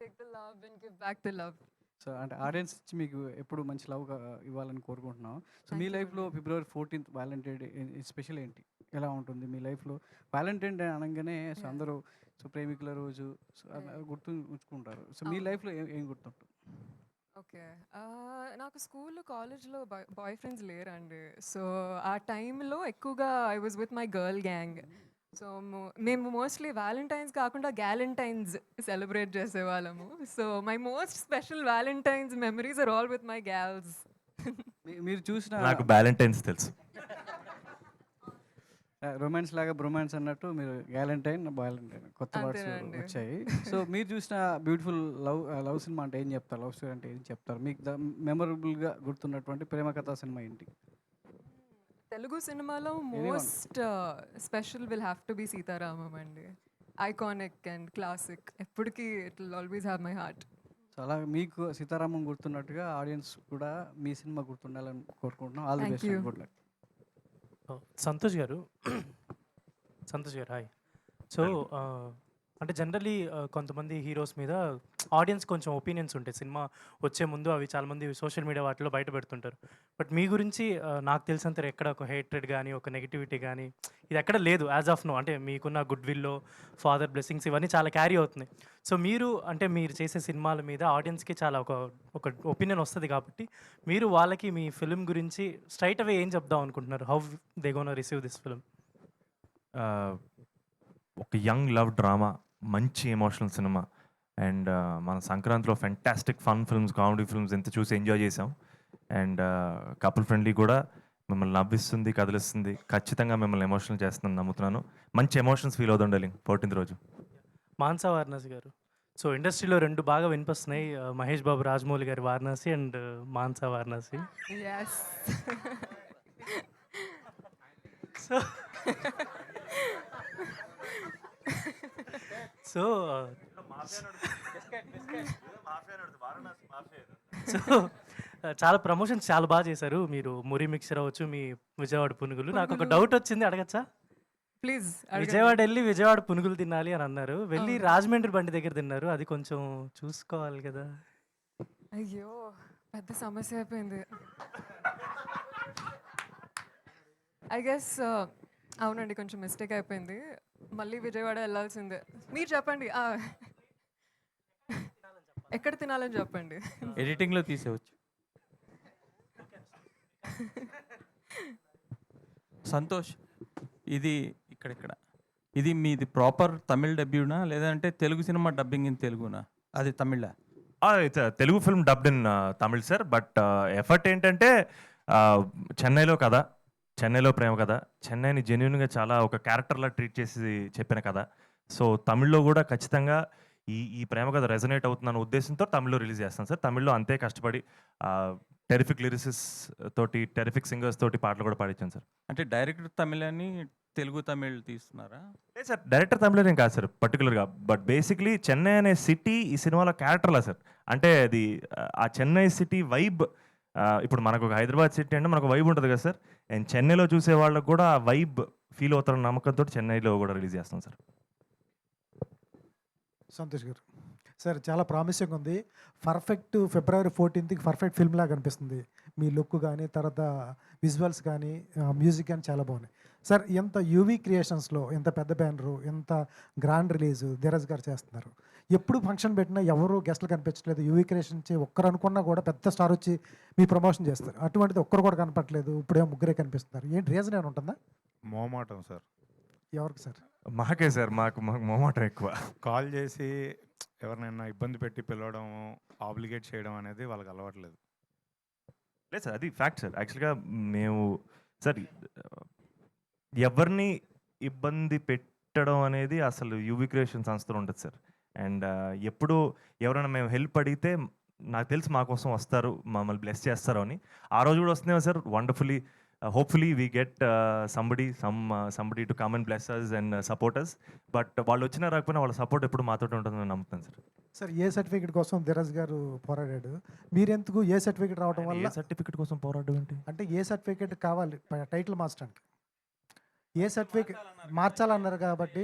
take the love and give back the love. So అంటే ఆడియన్స్ నుంచి మీకు ఎప్పుడు మంచి లవ్ ఇవ్వాలని కోరుకుంటున్నాం. సో Thank మీ you లైఫ్లో ఫిబ్రవరి 14th వ్యాలంటైన్ డే స్పెషల్ ఏంటి, ఎలా ఉంటుంది మీ లైఫ్లో? వ్యాలంటైన్ డే అనగానే సో అందరూ సో ప్రేమికుల రోజు సో గుర్తు ఉంచుకుంటారు. సో మీ అవును. లైఫ్లో ఏం గుర్తుంటుంది? ఓకే, నాకు స్కూల్లో కాలేజ్లో బాయ్ ఫ్రెండ్స్ లేరండి. సో ఆ టైంలో ఎక్కువగా I was with my girl gang. So మేము మోస్ట్లీ వ్యాలంటైన్స్ కాకుండా గ్యాలంటైన్స్ సెలబ్రేట్ చేసేవాళ్ళము. So my most special valentine's memories are all with my gals. మీరు చూసిన నాకు వ్యాలంటైన్స్ తెలుసు. రొమాన్స్ లాగా బ్రొమాన్స్ అన్నట్టు మీరు గ్యాలంటైన్ బాలంటైన్ కొత్త వర్డ్స్ అంతేనండి. వచ్చాయి. సో మీరు చూసిన బ్యూటిఫుల్ లవ్ సినిమా అంటే ఏం చెప్తారు, లవ్ స్టోరీ అంటే ఏం చెప్తారు? మీకు మెమరబుల్గా గుర్తున్నటువంటి ప్రేమ కథా సినిమా ఏంటి? తెలుగు సినిమాలో most special will have to be Sita Ramam అండి. ఐకానిక్ అండ్ క్లాసిక్, ఎప్పటికీ it will always have my heart. So అలా మీకు సీతారామం గుర్తున్నట్టుగా ఆడియన్స్ కూడా మీ సినిమా గుర్తుండాలని కోరుకుంటున్నాం. All the Thank best, you. Good luck. Santosh గారు హాయ్. సో అంటే జనరలీ కొంతమంది హీరోస్ మీద ఆడియన్స్ కొంచెం ఒపీనియన్స్ ఉంటాయి సినిమా వచ్చే ముందు, అవి చాలామంది సోషల్ మీడియా వాటిలో బయట పెడుతుంటారు. బట్ మీ గురించి నాకు తెలిసినంత ఎక్కడ ఒక హేట్రెడ్ కానీ ఒక నెగిటివిటీ కానీ ఇది ఎక్కడ లేదు యాజ్ ఆఫ్ నో. అంటే మీకున్న గుడ్ విల్లో ఫాదర్ బ్లెస్సింగ్స్ ఇవన్నీ చాలా క్యారీ అవుతున్నాయి. సో మీరు అంటే మీరు చేసే సినిమాల మీద ఆడియన్స్కి చాలా ఒక ఒపీనియన్ వస్తుంది కాబట్టి మీరు వాళ్ళకి మీ ఫిలిం గురించి స్ట్రైట్ అవే ఏం చెప్దాం అనుకుంటున్నారు? How they gonna receive this film? ఒక యంగ్ లవ్ డ్రామా, మంచి ఎమోషనల్ సినిమా. అండ్ మన సంక్రాంతిలో fantastic fun films, comedy films ఎంత చూసి ఎంజాయ్ చేసాం. అండ్ కపుల్ ఫ్రెండ్లీ కూడా మిమ్మల్ని నవ్విస్తుంది, కదిలిస్తుంది, ఖచ్చితంగా మిమ్మల్ని ఎమోషనల్ చేస్తుందని నమ్ముతున్నాను. మంచి ఎమోషన్స్ ఫీల్ అవుతుంది డార్లింగ్ 14th రోజు. మాన్సా వారణాసి గారు, సో ఇండస్ట్రీలో రెండు బాగా వినిపిస్తున్నాయి, మహేష్ బాబు రాజమౌళి గారి వారణాసి అండ్ మాన్సా Varanasi. Yes. So so so చాలా ప్రమోషన్స్ చాలా బాగా చేశారు మీరు. మురి మిక్చర్ అవ్వచ్చు, మీ విజయవాడ పునుగులు. నాకు ఒక డౌట్ వచ్చింది, అడగచ్చా? ప్లీజ్. విజయవాడ వెళ్ళి విజయవాడ పునుగులు తినాలి అని అన్నారు, వెళ్ళి రాజమండ్రి బండి దగ్గర తిన్నారు, అది కొంచెం చూసుకోవాలి కదా. అయ్యో, పెద్ద సమస్య అయిపోయింది. ఐ గెస్ అవునండి, కొంచెం మిస్టేక్ అయిపోయింది. మళ్ళీ విజయవాడ వెళ్ళాల్సిందే. మీరు చెప్పండి. ఎక్కడ తినాలని చెప్పండి. ఎడిటింగ్లో తీసేవచ్చు. సంతోష్, ఇది ఇక్కడ ఇది మీది ప్రాపర్ తమిళ్ డబ్యూనా లేదంటే తెలుగు సినిమా డబ్బింగ్ ఇన్ తెలుగునా? అది తమిళ? It's Telugu film dubbed in Tamil sir. But effort ఏంటంటే చెన్నైలో కథ, చెన్నైలో ప్రేమ కథ, చెన్నైని జెన్యున్గా చాలా ఒక క్యారెక్టర్లా ట్రీట్ చేసి చెప్పిన కథ. సో తమిళ్లో కూడా ఖచ్చితంగా ఈ ప్రేమ కథ రెజనేట్ అవుతుందన్న ఉద్దేశంతో తమిళ్లో రిలీజ్ చేస్తాను సార్. తమిళ్లో అంతే కష్టపడి టెరిఫిక్ లిరిసిస్ తోటి, టెరిఫిక్ సింగర్స్ తోటి పాటలు కూడా పాడించాను సార్. అంటే డైరెక్టర్ తమిళ్ అని తెలుగు తమిళ్ తీస్తున్నారా? లేదు సార్, డైరెక్టర్ తమిళనే కాదు సార్ పర్టికులర్గా. బట్ బేసిక్లీ చెన్నై అనే సిటీ ఈ సినిమాలో క్యారెక్టర్లా సార్. అంటే అది ఆ చెన్నై సిటీ వైబ్. ఇప్పుడు మనకు ఒక హైదరాబాద్ సిటీ అంటే మనకు వైబ్ ఉంటుంది కదా సార్. అండ్ చెన్నైలో చూసే వాళ్ళకు కూడా ఆ వైబ్ ఫీల్ అవుతారన్న నమ్మకంతో చెన్నైలో కూడా రిలీజ్ చేస్తాం సార్. సంతోష్ గారు సార్, చాలా ప్రామిసింగ్ ఉంది. పర్ఫెక్ట్ ఫిబ్రవరి 14th పర్ఫెక్ట్ ఫిల్మ్ లాగా అనిపిస్తుంది. మీ లుక్ కానీ, తర్వాత విజువల్స్ కానీ, మ్యూజిక్ కానీ చాలా బాగున్నాయి సార్. ఎంత యూవీ క్రియేషన్స్లో ఎంత పెద్ద బ్యానరు, ఎంత గ్రాండ్ రిలీజు ధీరజ్ గారు చేస్తున్నారు. ఎప్పుడు ఫంక్షన్ పెట్టినా ఎవరు గెస్ట్లు కనిపించట్లేదు. యూవీ క్రియేషన్ నుంచి ఒక్కరు అనుకున్నా కూడా పెద్ద స్టార్ వచ్చి మీ ప్రమోషన్ చేస్తారు. అటువంటిది ఒక్కరు కూడా కనపట్లేదు. ఇప్పుడేమో ముగ్గురే కనిపిస్తున్నారు. ఏంటి రీజన్ ఏమైనా ఉంటుందా? మోమాటం సార్. ఎవరికి సార్? మాకే సార్, మాకు మొహమాటం ఎక్కువ. కాల్ చేసి ఎవరినైనా ఇబ్బంది పెట్టి పిలవడం, ఆబ్లిగేట్ చేయడం అనేది వాళ్ళకి అలవాట్లేదు. లేదు సార్, అది ఫ్యాక్ట్ సార్. యాక్చువల్గా మేము సార్ ఎవరిని ఇబ్బంది పెట్టడం అనేది అసలు యూవీ క్రియేషన్ సంస్థలో ఉంటుంది సార్. అండ్ ఎప్పుడు ఎవరైనా మేము హెల్ప్ అడిగితే నాకు తెలుసు మా కోసం వస్తారు, మమ్మల్ని బ్లెస్ చేస్తారు అని. ఆ రోజు కూడా వస్తున్నాయి sir. Wonderfully, hopefully we get somebody to come and bless us and support us. But వాళ్ళు వచ్చినా రాకపోయినా వాళ్ళ సపోర్ట్ ఎప్పుడు మాతో ఉంటుందని నమ్ముతాను సార్. సార్, ఏ సర్టిఫికేట్ కోసం ధీరజ్ గారు పోరాడాడు. మీరెందుకు ఏ సర్టిఫికేట్ రావడం వల్ల? సర్టిఫికేట్ కోసం పోరాడడం ఏంటి? అంటే ఏ సర్టిఫికేట్ కావాలి టైటిల్ మార్చడానికి? ఏ సర్టిఫికేట్ మార్చాలన్నారు కాబట్టి,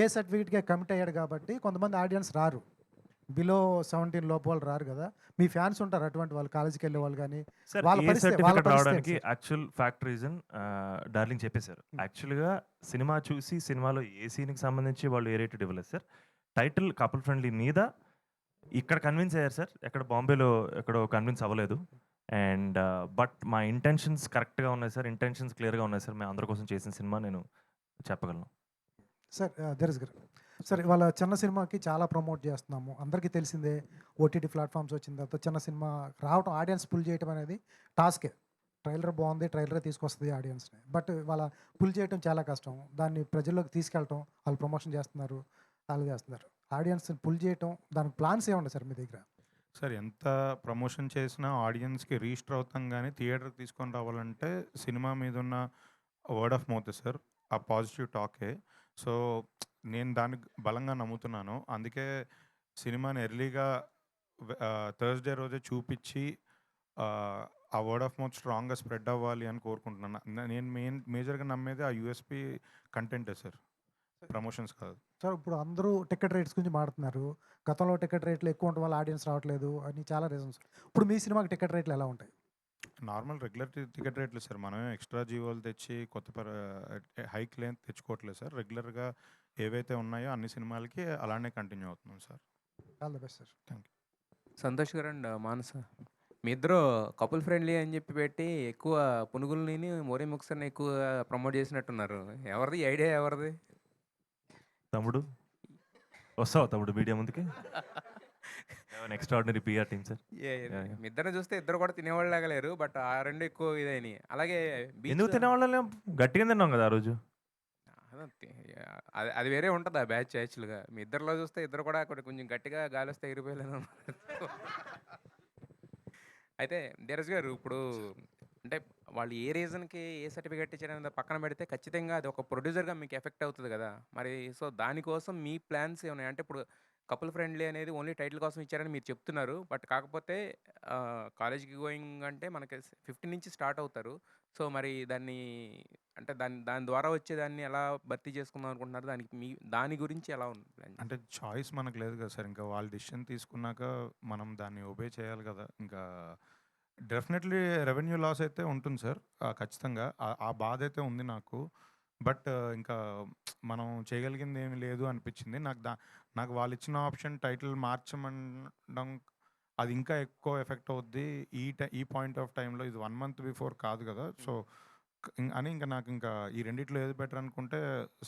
ఏ సర్టిఫికేట్గా కమిట్ అయ్యాడు కాబట్టి కొంతమంది ఆడియన్స్ రారు. బిలో 17 లోపు వాళ్ళు రారు కదా. మీ ఫ్యాన్స్ ఉంటారు అటువంటి వాళ్ళు, కాలేజీకి వెళ్ళే వాళ్ళు కానీ. సర్టిఫికేట్ రావడానికి యాక్చువల్ ఫ్యాక్ట్ రీజన్ డార్లింగ్ చెప్పేశారు. యాక్చువల్గా సినిమా చూసి సినిమాలో ఏ సీన్కి సంబంధించి వాళ్ళు ఏ రేటెడ్ ఇవ్వలేదు సార్. టైటిల్ కపుల్ ఫ్రెండ్లీ మీద ఇక్కడ కన్విన్స్ అయ్యారు సార్. ఎక్కడ బాంబేలో ఎక్కడో కన్విన్స్ అవ్వలేదు. అండ్ బట్ మా ఇంటెన్షన్స్ కరెక్ట్గా ఉన్నాయి సార్. ఇంటెన్షన్స్ క్లియర్గా ఉన్నాయి సార్. మేము అందరి కోసం చేసిన సినిమా నేను చెప్పగలను సార్. ధీరజ్ గారు సార్, ఇవాళ చిన్న సినిమాకి చాలా ప్రమోట్ చేస్తున్నాము. అందరికీ తెలిసిందే, ఓటీటీ ప్లాట్ఫామ్స్ వచ్చిన తర్వాత చిన్న సినిమా రావడం, ఆడియన్స్ పుల్ చేయడం అనేది టాస్కే. ట్రైలర్ బాగుంది, ట్రైలరే తీసుకొస్తుంది ఆడియన్స్ని. బట్ వాళ్ళ పుల్ చేయడం చాలా కష్టం. దాన్ని ప్రజల్లోకి తీసుకెళ్ళటం, వాళ్ళు ప్రమోషన్ చేస్తున్నారు, వాళ్ళు చేస్తున్నారు. ఆడియన్స్ని పుల్ చేయటం, దానికి ప్లాన్స్ ఏముంది సార్ మీ దగ్గర? సార్, ఎంత ప్రమోషన్ చేసినా ఆడియన్స్కి రీస్టర్ అవుతాం కానీ థియేటర్కి తీసుకొని రావాలంటే సినిమా మీద ఉన్న వర్డ్ ఆఫ్ మౌత్ సార్, ఆ పాజిటివ్ టాకే. సో నేను దానికి బలంగా నమ్ముతున్నాను. అందుకే సినిమాని ఎర్లీగా థర్స్డే రోజే చూపించి ఆ వర్డ్ ఆఫ్ మౌత్ స్ట్రాంగ్గా స్ప్రెడ్ అవ్వాలి అని కోరుకుంటున్నాను. నేను మేజర్గా నమ్మేది ఆ యూఎస్పీ కంటెంటే సార్, ప్రమోషన్స్ కాదు సార్. ఇప్పుడు అందరూ టికెట్ రేట్స్ గురించి మాట్లాడుతున్నారు. గతంలో టికెట్ రేట్లు ఎక్కువ ఉండడం వల్ల ఆడియన్స్ రావట్లేదు అని చాలా రీజన్స్. ఇప్పుడు మీ సినిమాకి టికెట్ రేట్లు ఎలా ఉంటాయి? నార్మల్ రెగ్యులర్ టికెట్ రేట్లు సార్. మనమే ఎక్స్ట్రా జీవోలు తెచ్చి కొత్త హైక్ లేని తెచ్చుకోవట్లేదు సార్. రెగ్యులర్గా ఏవైతే ఉన్నాయో అన్ని సినిమాలకి అలానే కంటిన్యూ అవుతున్నాం sir. All the best sir. Thank you. Santosh గారు అండ్ మానస, మీ ఇద్దరు కపుల్ ఫ్రెండ్లీ అని చెప్పి పెట్టి ఎక్కువ పునుగుల్ని, మోరీ ముక్సర్ని ఎక్కువ ప్రమోట్ చేసినట్టున్నారు. ఎవరిది ఐడియా? ఎవరిది? తమ్ముడు వస్తావా తమ్ముడు మీడియా ముందుకి? Extraordinary PR team sir. మీ ఇద్దరిని చూస్తే ఇద్దరు కూడా తినేవాళ్ళు లాగలేరు. బట్ ఆ రెండు ఎక్కువ ఇదని. అలాగే ఎందుకు తినేవాళ్ళం? గట్టిగా తిన్నాం కదా ఆ రోజు. అది వేరే ఉంటుంది ఆ బ్యాచ్. యాక్చువల్గా మీ ఇద్దరిలో చూస్తే ఇద్దరు కూడా కొంచెం గట్టిగా గాలి వస్తే ఎగిరిపోయలేను. అయితే ధీరజ్ గారు, ఇప్పుడు అంటే వాళ్ళు ఏ రీజన్కి ఏ సర్టిఫికేట్ ఇచ్చారనేది పక్కన పెడితే ఖచ్చితంగా అది ఒక ప్రొడ్యూసర్గా మీకు ఎఫెక్ట్ అవుతుంది కదా మరి. సో దానికోసం మీ ప్లాన్స్ ఏమున్నాయి? అంటే ఇప్పుడు కపుల్ ఫ్రెండ్లీ అనేది ఓన్లీ టైటిల్ కోసం ఇచ్చారని మీరు చెప్తున్నారు. బట్ కాకపోతే కాలేజ్కి గోయింగ్ అంటే మనకి 15 నుంచి స్టార్ట్ అవుతారు. సో మరి దాన్ని అంటే దాని ద్వారా వచ్చేదాన్ని ఎలా భర్తీ చేసుకుందాం అనుకుంటున్నారు? దాని గురించి ఎలా ఉంది ప్లాన్? అంటే చాయిస్ మనకు లేదు కదా సార్. ఇంకా వాళ్ళు డిసిషన్ తీసుకున్నాక మనం దాన్ని ఒబే చేయాలి కదా. ఇంకా డెఫినెట్లీ రెవెన్యూ లాస్ అయితే ఉంటుంది సార్. ఖచ్చితంగా ఆ బాధ అయితే ఉంది నాకు. బట్ ఇంకా మనం చేయగలిగింది ఏమి లేదు అనిపించింది. నాకు వాళ్ళు ఇచ్చిన ఆప్షన్ టైటిల్ మార్చమనడం అది ఇంకా ఎక్కువ ఎఫెక్ట్ అవుద్ది. ఈ పాయింట్ ఆఫ్ టైంలో ఇది 1 మంత్ బిఫోర్ కాదు కదా! సో, అని ఇంకా నాకు ఇంకా ఈ రెండిట్లో ఏది బెటర్ అనుకుంటే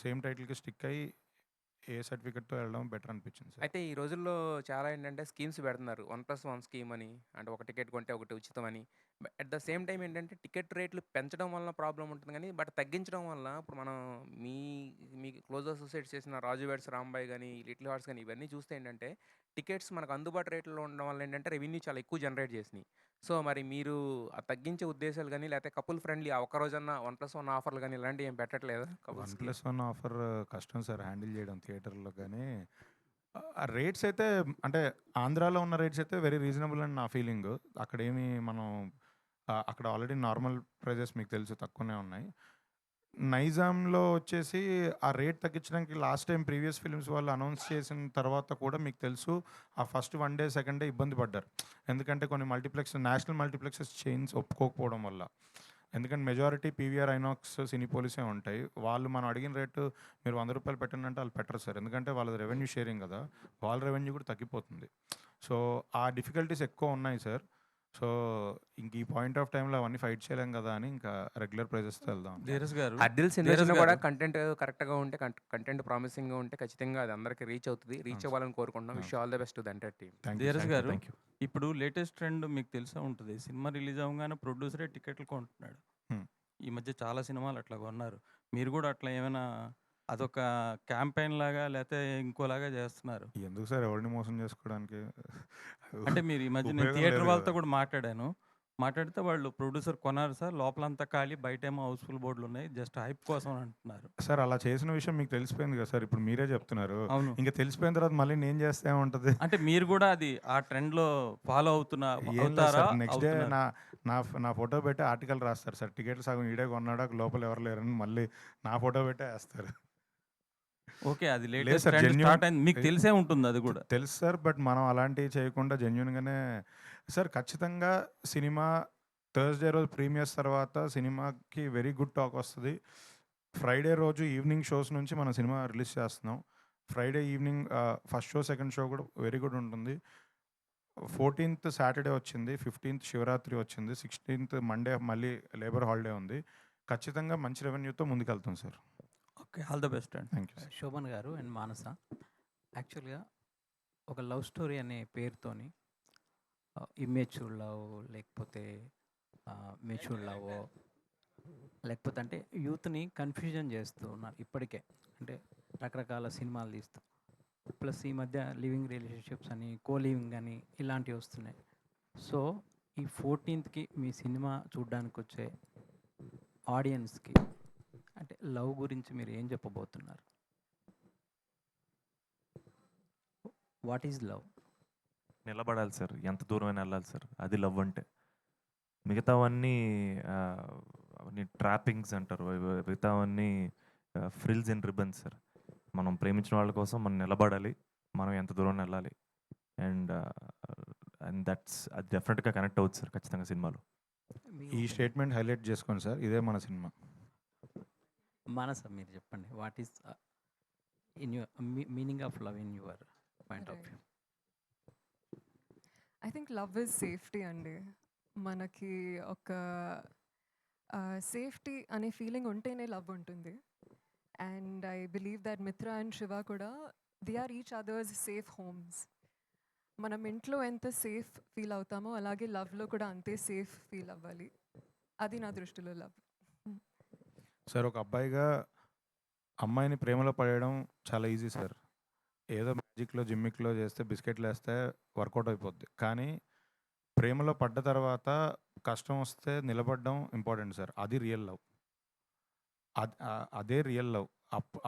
సేమ్ టైటిల్‌కి స్టిక్ అయ్యి ఏ సర్టిఫికేట్‌తో వెళ్ళడం బెటర్ అనిపించింది సార్. అయితే ఈ రోజుల్లో చాలా ఏంటంటే స్కీమ్స్ పెడుతున్నారు. 1+1 స్కీమ్ అని. అంటే ఒక టికెట్ కొంటే ఒకటి ఉచితం అని. అట్ ద సేమ్ టైమ్ ఏంటంటే టికెట్ రేట్లు పెంచడం వలన ప్రాబ్లమ్ ఉంటుంది గానీ, బట్ తగ్గించడం వల్ల ఇప్పుడు మనం మీ మీకు క్లోజ్ అసోసియేట్స్ చేసిన 'రాజు వెడ్స్ రాంబాయ్' గాని, 'లిటిల్ హార్ట్స్' గాని ఇవన్నీ చూస్తే ఏంటంటే టికెట్స్ మనకు అందుబాటు రేట్‌లో ఉండడం వల్ల ఏంటంటే రెవెన్యూ చాలా ఎక్కువ జనరేట్ చేసినియి. సో, మరి మీరు ఆ తగ్గించే ఉద్దేశాలు గాని, లేకపోతే కపుల్ ఫ్రెండ్లీ ఆ ఒక్క రోజన్నా 1+1 ఆఫర్‌లు గాని ఇలాంటివి ఏం పెట్టట్లేదా కపుల్స్‌కి? 1+1 ఆఫర్ కష్టం సార్ హ్యాండిల్ చేయడం థియేటర్‌లో గానీ, ఆ రేట్స్ అయితే అంటే ఆంధ్రాలో ఉన్న రేట్స్ అయితే వెరీ రీజనబుల్ అని నా ఫీలింగు. అక్కడేమి మనం అక్కడ ఆల్రెడీ నార్మల్ ప్రైజెస్ మీకు తెలుసు తక్కువనే ఉన్నాయి. నైజాంలో వచ్చేసి ఆ రేట్ తగ్గించడానికి లాస్ట్ టైం ప్రీవియస్ ఫిల్మ్స్ వాళ్ళు అనౌన్స్ చేసిన తర్వాత కూడా మీకు తెలుసు ఆ ఫస్ట్ 1 డే, సెకండ్ డే ఇబ్బంది పడ్డారు. ఎందుకంటే కొన్ని నేషనల్ మల్టీప్లెక్సెస్ చైన్స్ ఒప్పుకోకపోవడం వల్ల. ఎందుకంటే మెజారిటీ పీవీఆర్, ఐనాక్స్, సినిపోలిసే ఉంటాయి. వాళ్ళు మనం అడిగిన రేటు మీరు ₹100 పెట్టండి అంటే వాళ్ళు పెట్టరు సార్. ఎందుకంటే వాళ్ళది రెవెన్యూ షేరింగ్ కదా! వాళ్ళ రెవెన్యూ కూడా తగ్గిపోతుంది. సో, ఆ డిఫికల్టీస్ ఎక్కువ ఉన్నాయి సార్. సో, ఇంక ఈ పాయింట్ ఆఫ్ టైమ్‌లో అవన్నీ ఫైట్ చేయలేం కదా! అని ఇంకా రెగ్యులర్ ప్రైజెస్‌తో వెళ్దాం. ధీరజ్ గారు హర్డిల్స్ ధీరజ్ ఇండస్ట్రీలో కూడా గారు కంటెంట్ కరెక్ట్‌గా ఉంటే కంటెంట్ ప్రామిసింగ్‌గా ఉంటే ఖచ్చితంగా అది అందరికి రీచ్ అవుతది. రీచ్ అవును సార్. అవ్వాలని కోరుకుంటున్నాం. విష్ అవును. You all the best to the entire team. Thank you. Dheeraj thank you. గారు థ్యాంక్ యూ. ఇప్పుడు లేటెస్ట్ ట్రెండ్ మీకు తెలిసే ఉంటుంది. సినిమా రిలీజ్ అవ్వగానే ప్రొడ్యూసరే టికెట్లు కొంటున్నాడు. హ్మ్. ఈ మధ్య చాలా సినిమాలు అట్లా కొన్నారు. మీరు కూడా అట్లా ఏమైనా అదొక క్యాంపెయిన్ లాగా లేతే ఇంకోలాగా చేస్తున్నారు. ఎందుకు సార్ ఎవరిని మోసం చేసుకోవడానికి? అంటే మీరు ఈ మధ్య నేను ఉపయోగం థియేటర్ లేదు వాళ్ళతో కదా! కూడా మాట్లాడాను. మాట్లాడితే వాళ్ళు ప్రొడ్యూసర్ కొన్నారు సార్. లోపలంతా ఖాళీ, బయటేమో హౌస్‌ఫుల్ బోర్డులున్నాయి. జస్ట్ హైప్ కోసం అని అంటున్నారు. సార్ అలా చేసిన విషయం మీకు తెలిసిపోయింది కదా సార్! ఇప్పుడు మీరే చెప్తున్నారు. అవును. ఇంక తెలిసిపోయిన తర్వాత మళ్ళీ నేను చేస్తే ఏముంటది? అంటే మీరు కూడా అది ఆ ట్రెండ్‌లో ఫాలో ఏం లేదు అవుతారా? సార్. నెక్స్ట్ డే అవుతున్నారు. నా నా నా ఫోటో పెట్టి ఆర్టికల్ రాస్తారు సార్. టికెట్లు సగం ఈడే కొన్నాడు లోపల ఎవరు లేరని మళ్ళీ నా ఫోటో పెట్టే ఏస్తారు. ఓకే. అది లేదు లేటెస్ట్ సార్. ట్రెండ్ స్టార్ట్ అయింది. మీకు తెలిసే ఉంటుంది అది కూడా. తెలుసు సార్. బట్ మనం అలాంటివి చేయకుండా జెన్యూన్‌గానే సార్ ఖచ్చితంగా సినిమా థర్స్‌డే రోజు ప్రీమియర్స్ తర్వాత సినిమాకి వెరీ గుడ్ టాక్ వస్తది. ఫ్రైడే రోజు ఈవినింగ్ షోస్ నుంచి మనం సినిమా రిలీజ్ చేస్తున్నాం. Friday evening first show, second show కూడా వెరీ గుడ్ ఉంటుంది. 14థ్ సాటర్డే వచ్చింది. 15థ్ శివరాత్రి వచ్చింది. 16థ్ మండే మళ్ళీ లేబర్ హాలిడే ఉంది. ఖచ్చితంగా మంచి రెవెన్యూతో ముందుకెళ్తాం sir. Okay. All the best అండి. Thank you sir. శోభన్ గారు అండ్ మానస యాక్చువల్గా ఒక లవ్ స్టోరీ అనే పేరుతోని ఇమ్మెచ్యూర్ లవ్ లేకపోతే మెచ్యూర్ లవ్ లేకపోతే అంటే యూత్ని కన్ఫ్యూజన్ చేస్తూ ఉన్నారు ఇప్పటికే. అంటే రకరకాల సినిమాలు తీస్తూ ప్లస్ ఈ మధ్య లివింగ్ రిలేషన్షిప్స్ అని కో లివింగ్ అని ఇలాంటివి వస్తున్నాయి. సో ఈ 14థ్కి మీ సినిమా చూడడానికి వచ్చే ఆడియన్స్కి అంటే లవ్ గురించి మీరు ఏం చెప్పబోతున్నారు? What is love? నిలబడాలి సార్. ఎంత దూరమైనా వెళ్ళాలి సార్. అది లవ్ అంటే. మిగతావన్నీ అవన్నీ ట్రాపింగ్స్ అంటారు. మిగతావన్నీ ఫ్రిల్స్ అండ్ రిబన్స్ సార్. మనం ప్రేమించిన వాళ్ళ కోసం మనం నిలబడాలి. మనం ఎంత దూరం వెళ్ళాలి. అండ్ అది డెఫినెట్‌గా కనెక్ట్ అవుతుంది సార్ ఖచ్చితంగా సినిమాలో. ఈ స్టేట్మెంట్ హైలైట్ చేసుకోండి సార్. ఇదే మన సినిమా. మానస మీరు చెప్పండి. What is in your meaning of love in your point of view? I think love is safety అండి. మనకి ఒక సేఫ్టీ అనే ఫీలింగ్ ఉంటేనే లవ్ ఉంటుంది. And I believe that Mitra and Shiva కూడా they are each other's safe homes. మనం ఇంట్లో ఎంత సేఫ్ ఫీల్ అవుతామో అలాగే లవ్లో కూడా అంతే సేఫ్ ఫీల్ అవ్వాలి. అది నా దృష్టిలో లవ్. సార్ ఒక అబ్బాయిగా అమ్మాయిని ప్రేమలో పడేయడం చాలా ఈజీ సార్. ఏదో మ్యాజిక్‌లో, జిమ్మిక్‌లో చేస్తే బిస్కెట్లు వేస్తే వర్కౌట్ అయిపోద్ది. కానీ ప్రేమలో పడ్డ తర్వాత కష్టం వస్తే నిలబడడం ఇంపార్టెంట్ సార్. అది రియల్ లవ్. అదే రియల్ లవ్.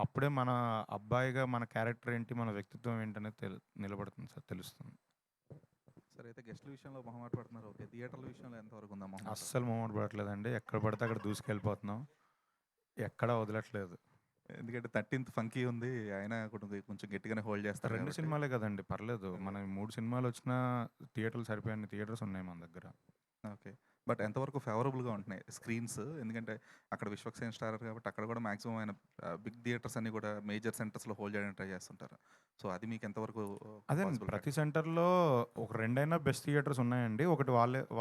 అప్పుడే మన అబ్బాయిగా మన క్యారెక్టర్ ఏంటి, మన వ్యక్తిత్వం ఏంటనేది నిలబడుతుంది సార్. తెలుస్తుంది. సార్ అయితే గెస్ట్‌ల విషయంలో మొహమాట పడుతున్నారు. ఓకే. థియేటర్ల విషయంలో ఎంతవరకు ఉందా మొహమాట? అస్సలు మొహమాట పడట్లేదండి. ఎక్కడ పడితే అక్కడ దూసుకెళ్ళిపోతున్నాం. ఎక్కడా వదలట్లేదు. ఎందుకంటే 13థ్ ఫంకీ ఉంది. ఆయన కొంచెం గట్టిగానే హోల్డ్ చేస్తారు 2 కాబట్టి. సినిమాలే కదండీ! పర్లేదు. మన 3 సినిమాలు వచ్చినా థియేటర్లు సరిపోయన్ని థియేటర్స్ ఉన్నాయి మన దగ్గర. ఓకే. బట్ ఎంతవరకు ఫేవరబుల్గా ఉంటున్నాయి స్క్రీన్స్? ఎందుకంటే అక్కడ విశ్వక్సేన్ స్టార్ కాబట్టి అక్కడ కూడా మాక్సిమం ఆయన బిగ్ థియేటర్స్ అన్ని కూడా మేజర్ సెంటర్స్లో హోల్డ్ చేయడానికి ట్రై చేస్తుంటారు. సో అది మీకు ఎంతవరకు అదే possible ప్రతి సెంటర్‌లో ఒక 2 అయినా బెస్ట్ థియేటర్స్ ఉన్నాయండి. ఒకటి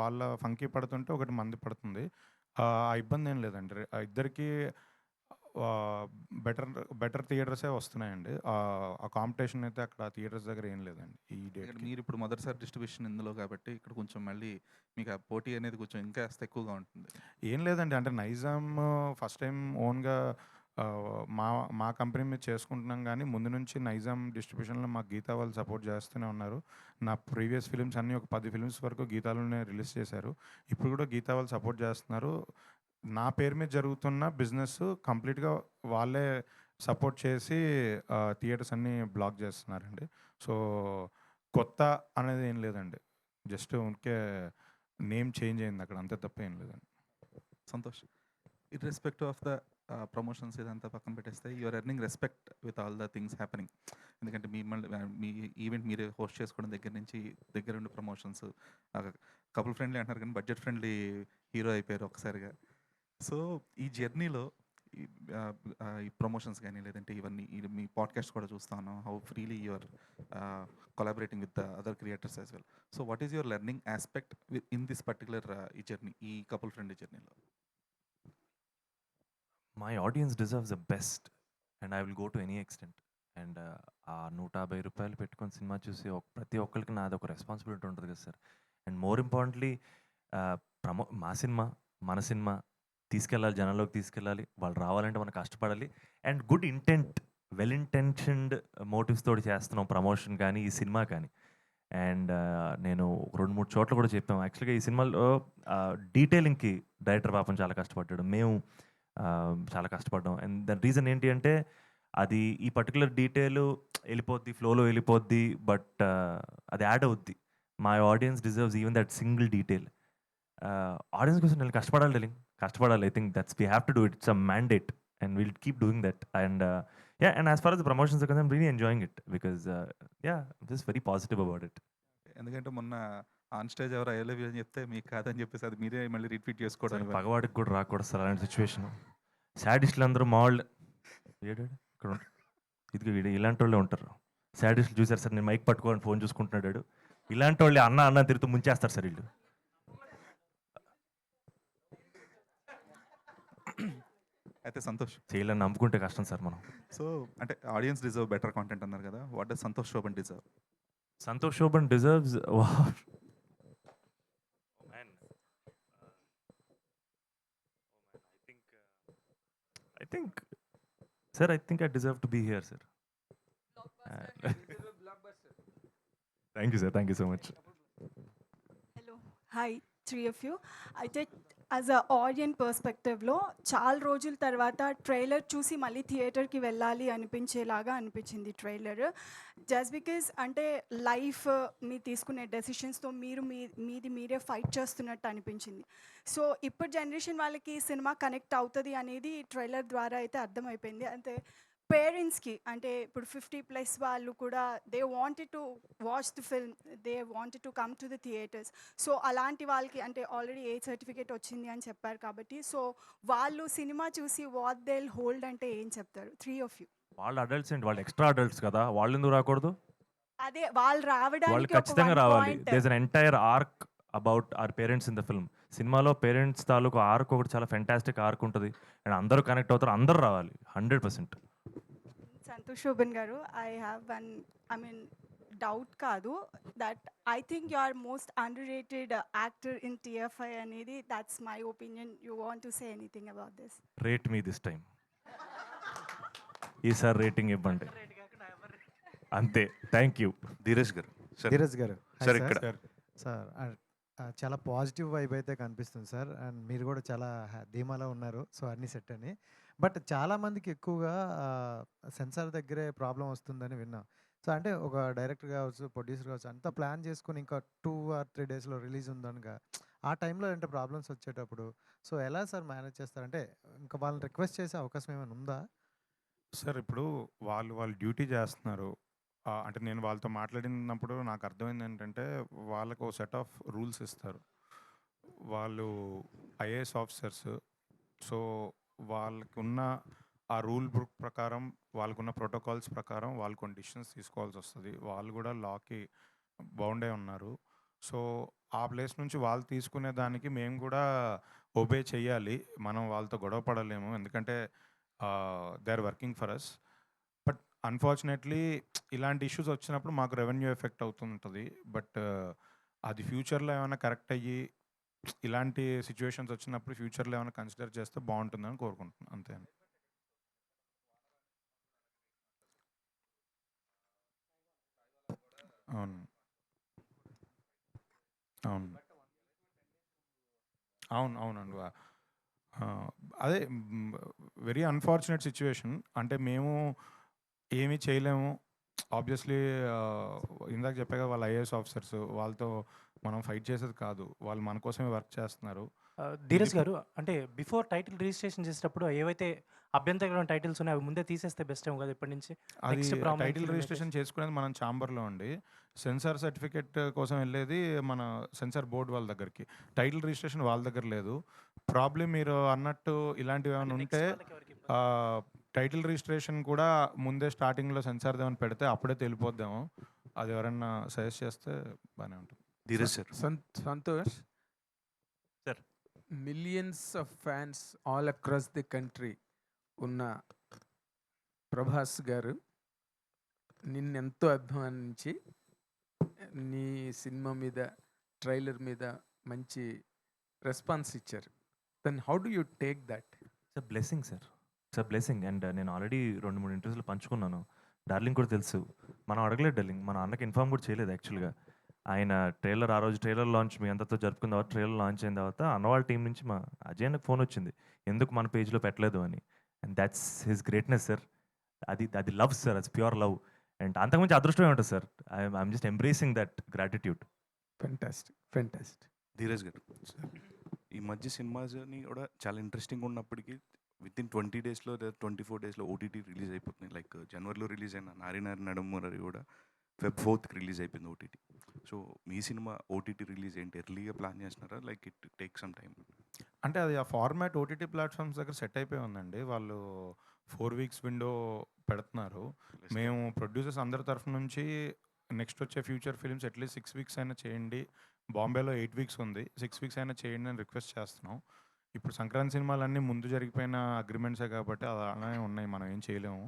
వాళ్ళ ఫంకీ పడుతుంటే, ఒకటి మంది పడుతుంది. ఆ ఇబ్బందేం లేదండి. ఇద్దరికీ బెటర్ థియేటర్సే వస్తున్నాయండి. ఆ కాంపిటీషన్ అయితే అక్కడ థియేటర్స్ దగ్గర ఏం లేదండి ఈ ఎందుకంటే డేట్‌కి. మీరు ఇప్పుడు మొదటిసారి డిస్ట్రిబ్యూషన్ ఇందులో కాబట్టి ఇక్కడ కొంచెం మళ్ళీ మీకు ఆ పోటీ అనేది కొంచెం ఇంకా కాస్త ఎక్కువగా ఉంటుంది. ఏం లేదండి. అంటే నైజామ్ ఫస్ట్ టైం ఓన్‌గా మా మా కంపెనీ మీద చేసుకుంటున్నాం గానీ, ముందు నుంచి నైజామ్ డిస్ట్రిబ్యూషన్‌లో మాకు గీతా వాళ్ళు సపోర్ట్ చేస్తూనే ఉన్నారు. నా ప్రీవియస్ ఫిల్మ్స్ అన్నీ ఒక 10 ఫిల్మ్స్ వరకు గీతాలోనే రిలీజ్ చేశారు. ఇప్పుడు కూడా గీతా వాళ్ళు సపోర్ట్ చేస్తున్నారు. నా పేరు మీద జరుగుతున్న బిజినెస్ కంప్లీట్‌గా వాళ్ళే సపోర్ట్ చేసి థియేటర్స్ అన్నీ బ్లాక్ చేస్తున్నారండి. సో, కొత్త అనేది ఏం లేదండి. జస్ట్ ఊరికే నేమ్ చేంజ్ అయింది అక్కడ. అంతే తప్ప ఏం లేదండి. Santosh. Irrespective of the promotions ఇదంతా పక్కన పెట్టేస్తే you are earning respect with all the things happening. ఎందుకంటే మీ ఈవెంట్ మీరే హోస్ట్ చేసుకోవడం దగ్గర నుంచి దగ్గరుండి ప్రమోషన్స్, కపుల్ ఫ్రెండ్లీ అంటున్నారు కానీ బడ్జెట్ ఫ్రెండ్లీ హీరో అయిపోయారు ఒక్కసారిగా. సో ఈ జర్నీలో ఈ ప్రమోషన్స్ కానీ లేదంటే ఇవన్నీ మీ పాడ్కాస్ట్ కూడా చూస్తా ఉన్నాం. How freely you are collaborating with the other creators as well. So what is your learning aspect in this particular ఈ జర్నీ, ఈ కపుల్ ఫ్రెండ్లీ జర్నీలో? My audience deserves the best and I will go to any extent. And ఆ ₹150 పెట్టుకొని cinema చూసి ప్రతి ఒక్కరికి నాది ఒక రెస్పాన్సిబిలిటీ ఉంటుంది కదా సార్. అండ్ మోర్ ఇంపార్టెంట్లీ మా సినిమా, మన సినిమా తీసుకెళ్ళాలి, జనాల్లోకి తీసుకెళ్ళాలి. వాళ్ళు రావాలంటే మనం కష్టపడాలి. And good intent, well intentioned motives తోటి చేస్తున్నాం ప్రమోషన్ కానీ, ఈ సినిమా కానీ. అండ్ నేను 2-3 చోట్ల కూడా చెప్పాము. యాక్చువల్గా ఈ సినిమాలో డీటెయిలింగ్కి డైరెక్టర్ పాపం చాలా కష్టపడ్డాడు. మేము చాలా కష్టపడ్డాం. అండ్ దాని రీజన్ ఏంటి అంటే, అది ఈ పర్టికులర్ డీటెయిల్ వెళ్ళిపోద్ది, ఫ్లోలో వెళ్ళిపోద్ది, బట్ అది యాడ్ అవుద్ది. My audience deserves even that single detail. Audience కోసం నేను కష్టపడాలి డార్లింగ్, కష్టపడాలి. I think we have to do it. It's a mandate and will keep doing that. And and as far as the promotions are concerned, I'm really enjoying it because I'm just very positive about it. ఎందుకంటే మొన్న on stage ఎవరు I love you అని చెప్తే మీకు కాదని చెప్పేసి అది మీరే మళ్ళీ రిపీట్ చేసుకోవడం ఇవన్నీ. పగవాడికి కూడా రాకూడదు సార్ అలాంటి సిచ్యువేషన్. సాడిస్టులు అందరూ మా వాళ్ళు ఇక్కడ ఇదిగో వీడు ఇలాంటి వాళ్ళే ఉంటారు. సాడిస్టులు చూసారు సార్, నేను మైక్ పట్టుకోని ఫోన్ చూసుకుంటున్నాడు. ఇలాంటి వాళ్ళే అన్న తిరుగుతూ ముంచేస్తారు సార్ వీళ్ళు. అయితే సంతోష్ చేయాలని నమ్ముకుంటే కష్టం సార్ మనం. సో అంటే ఆడియన్స్ డిజర్వ్ బెటర్ కాంటెంట్ అన్నారు కదా, what does Santosh Shobhan deserve? Santosh Shobhan deserves I think I deserve to be here, sir. Thank you, sir. Thank you so much. Hello hi, 3 of you. అయితే యాజ్ అ ఆడియన్ పర్స్పెక్టివ్లో చాలా రోజుల తర్వాత trailer చూసి మళ్ళీ థియేటర్కి వెళ్ళాలి అనిపించేలాగా అనిపించింది ట్రైలర్. జస్ట్ బికాజ్ అంటే లైఫ్ని తీసుకునే డెసిషన్స్తో మీది మీరే ఫైట్ చేస్తున్నట్టు అనిపించింది. సో ఇప్పుడు జనరేషన్ వాళ్ళకి సినిమా కనెక్ట్ అవుతుంది అనేది ట్రైలర్ ద్వారా అయితే అర్థమైపోయింది. అంటే పేరెంట్స్కి అంటే ఇప్పుడు 50+ వాళ్ళు కూడా they wanted to watch the film, they wanted to come to the theatres. So అలాంటి వాళ్ళకి అంటే ఆల్రెడీ ఏ సర్టిఫికేట్ వచ్చింది అని చెప్పారు కాబట్టి, సో వాళ్ళు సినిమా చూసి వాట్ దే హోల్డ్ అంటే ఏం చెప్తారు 3 of you? వాళ్ళు అడల్ట్స్ అండి, వాళ్ళు ఎక్స్ట్రా అడల్ట్స్ కదా, వాళ్ళు ఎందుకు రాకూడదు? అదే వాళ్ళు వాళ్ళు రావడానికి ఖచ్చితంగా రావాలి. There is an entire arc about our parents in the film. సినిమాలో పేరెంట్స్ తాలూకు ఆర్క్ ఒకటి చాలా ఫెంటాస్టిక్ ఆర్క్ ఉంటుంది. అండ్ అందరూ కనెక్ట్ అవుతారు, అందరూ రావాలి 100%. Santosh Shobhan garu, I have doubt కాదు, that I think you are most underrated actor in TFI అనేది, that's my opinion. You want to say anything about this? Rate me this time, ఈసారి rating ఇవ్వండి అంతే. Thank you. Dheeraj garu sir ఇక్కడ sir చాలా positive vibe అయితే కనిపిస్తుంది sir. And మీరు కూడా చాలా ధీమాలో ఉన్నారు, సో అన్నీ సెట్ అని. బట్ చాలామందికి ఎక్కువగా సెన్సార్ దగ్గరే ప్రాబ్లం వస్తుందని విన్నాం. సో అంటే ఒక డైరెక్టర్ కావచ్చు, ప్రొడ్యూసర్ కావచ్చు, అంతా ప్లాన్ చేసుకుని ఇంకా 2 or 3 డేస్లో రిలీజ్ ఉందనగా ఆ టైంలో అంటే ప్రాబ్లమ్స్ వచ్చేటప్పుడు సో ఎలా సార్ మేనేజ్ చేస్తారంటే ఇంకా వాళ్ళని రిక్వెస్ట్ చేసే అవకాశం ఏమైనా ఉందా? సార్ ఇప్పుడు వాళ్ళు డ్యూటీ చేస్తున్నారు. అంటే నేను వాళ్ళతో మాట్లాడినప్పుడు నాకు అర్థమైంది ఏంటంటే, వాళ్ళకు ఒక సెట్ ఆఫ్ రూల్స్ ఇస్తారు. వాళ్ళు ఐఏఎస్ ఆఫీసర్స్. సో వాళ్ళకున్న ఆ రూల్ బుక్ ప్రకారం, వాళ్ళకున్న ప్రోటోకాల్స్ ప్రకారం వాళ్ళు కొన్ని డిసిషన్స్ తీసుకోవాల్సి వస్తుంది. వాళ్ళు కూడా లాకి బౌండ్ అయి ఉన్నారు. సో ఆ ప్లేస్ నుంచి వాళ్ళు తీసుకునే దానికి మేము కూడా ఒబే చేయాలి. మనం వాళ్ళతో గొడవ పడలేము. ఎందుకంటే they are working for us. But unfortunately ఇలాంటి ఇష్యూస్ వచ్చినప్పుడు మాకు రెవెన్యూ ఎఫెక్ట్ అవుతుంటుంది. బట్ అది ఫ్యూచర్లో ఏమైనా కరెక్ట్ అయ్యి ఇలాంటి సిచ్యువేషన్స్ వచ్చినప్పుడు ఫ్యూచర్లో ఏమైనా కన్సిడర్ చేస్తే బాగుంటుందని కోరుకుంటున్నాను. అంతే అండి. అవును. అవును. అవునండి. అదే వెరీ అన్ఫార్చునేట్ సిచ్యువేషన్. అంటే మేము ఏమీ చేయలేము. ఆబ్వియస్లీ ఇందాక చెప్పాగా వాళ్ళు ఐఏఎస్ ఆఫీసర్స్. వాళ్ళతో మనం ఫైట్ చేసేది కాదు. వాళ్ళు మన కోసమే వర్క్ చేస్తున్నారు. ధీరజ్ గారు, అంటే బిఫోర్ టైటిల్ రిజిస్ట్రేషన్ చేసేటప్పుడు ఏవైతే అభ్యంతరకరమైన టైటిల్స్ ఉన్నాయో అవి ముందే తీసేస్తే బెస్ట్ ఏమో కదా ఇప్పటి నుంచి. అది next prominent title film registration చేసుకునేది మనం ఛాంబర్లో అండి. సెన్సార్ సర్టిఫికేట్ కోసం వెళ్ళేది మన సెన్సార్ బోర్డు వాళ్ళ దగ్గరికి. టైటిల్ రిజిస్ట్రేషన్ వాళ్ళ దగ్గర లేదు. ప్రాబ్లం మీరు అన్నట్టు ఇలాంటివి ఏమైనా ఉంటే టైటిల్ రిజిస్ట్రేషన్ కూడా ముందే స్టార్టింగ్లో సెన్సార్ ఏమైనా పెడితే అప్పుడే తెలిపోద్దాము. అది ఎవరైనా సజెస్ట్ చేస్తే బాగానే ఉంటుంది. Dheeraj sir. Santosh sir. Millions of fans all across the country ఉన్న ప్రభాస్ గారు నిన్నెంతో అభిమానించి నీ సినిమా మీద ట్రైలర్ మీద మంచి రెస్పాన్స్ ఇచ్చారు. Then how do you take that? It's blessing sir. It's blessing. And నేను ఆల్రెడీ 2-3 ఇంటర్వ్యూస్లో పంచుకున్నాను. డార్లింగ్ కూడా తెలుసు. మనం అడగలేదు డార్లింగ్. మన అన్నకి ఇన్ఫార్మ్ కూడా చేయలేదు యాక్చువల్గా. ఆయన ట్రైలర్, ఆ రోజు ట్రైలర్ లాంచ్ మీ అందరితో జరుపుకున్న తర్వాత ట్రైలర్ లాంచ్ అయిన తర్వాత అన్నవాళ్ళ టీం నుంచి మా అజయ్ నాకు ఫోన్ వచ్చింది, ఎందుకు మన పేజ్లో పెట్టలేదు అని. And that's his greatness sir. అది లవ్ సార్. అది ప్యూర్ లవ్. అండ్ అంతకుమించి అదృష్టమే ఉంటుంది sir. I'm just embracing that gratitude. Fantastic. Dheeraj గారు, ఈ మధ్య సినిమాస్ని కూడా చాలా ఇంట్రెస్టింగ్ ఉన్నప్పటికీ విత్ ఇన్ 20 డేస్లో లేదా 24 డేస్లో ఓటీటీ రిలీజ్ అయిపోతున్నాయి. లైక్ జనవరిలో రిలీజ్ అయిన నారి నడుమురరి కూడా Feb 4th రిలీజ్ అయిపోయింది ఓటీటీ. సో మీ సినిమా ఓటీటీ రిలీజ్ ఏంటి ఎర్లీగా ప్లాన్ చేస్తున్నారా, like it take some time? అంటే అది ఆ ఫార్మాట్ ఓటీటీ ప్లాట్ఫామ్స్ దగ్గర సెట్ అయిపోయి ఉందండి. వాళ్ళు 4 వీక్స్ విండో పెడుతున్నారు. మేము ప్రొడ్యూసర్స్ అందరి తరఫు నుంచి నెక్స్ట్ వచ్చే ఫ్యూచర్ ఫిల్మ్స్ అట్లీస్ట్ 6 వీక్స్ అయినా చేయండి. బాంబేలో 8 వీక్స్ ఉంది, 6 వీక్స్ అయినా చేయండి అని రిక్వెస్ట్ చేస్తున్నాం. ఇప్పుడు సంక్రాంతి సినిమాలన్నీ ముందు జరిగిపోయిన అగ్రిమెంట్సే కాబట్టి అది అలానే ఉన్నాయి, మనం ఏం చేయలేము.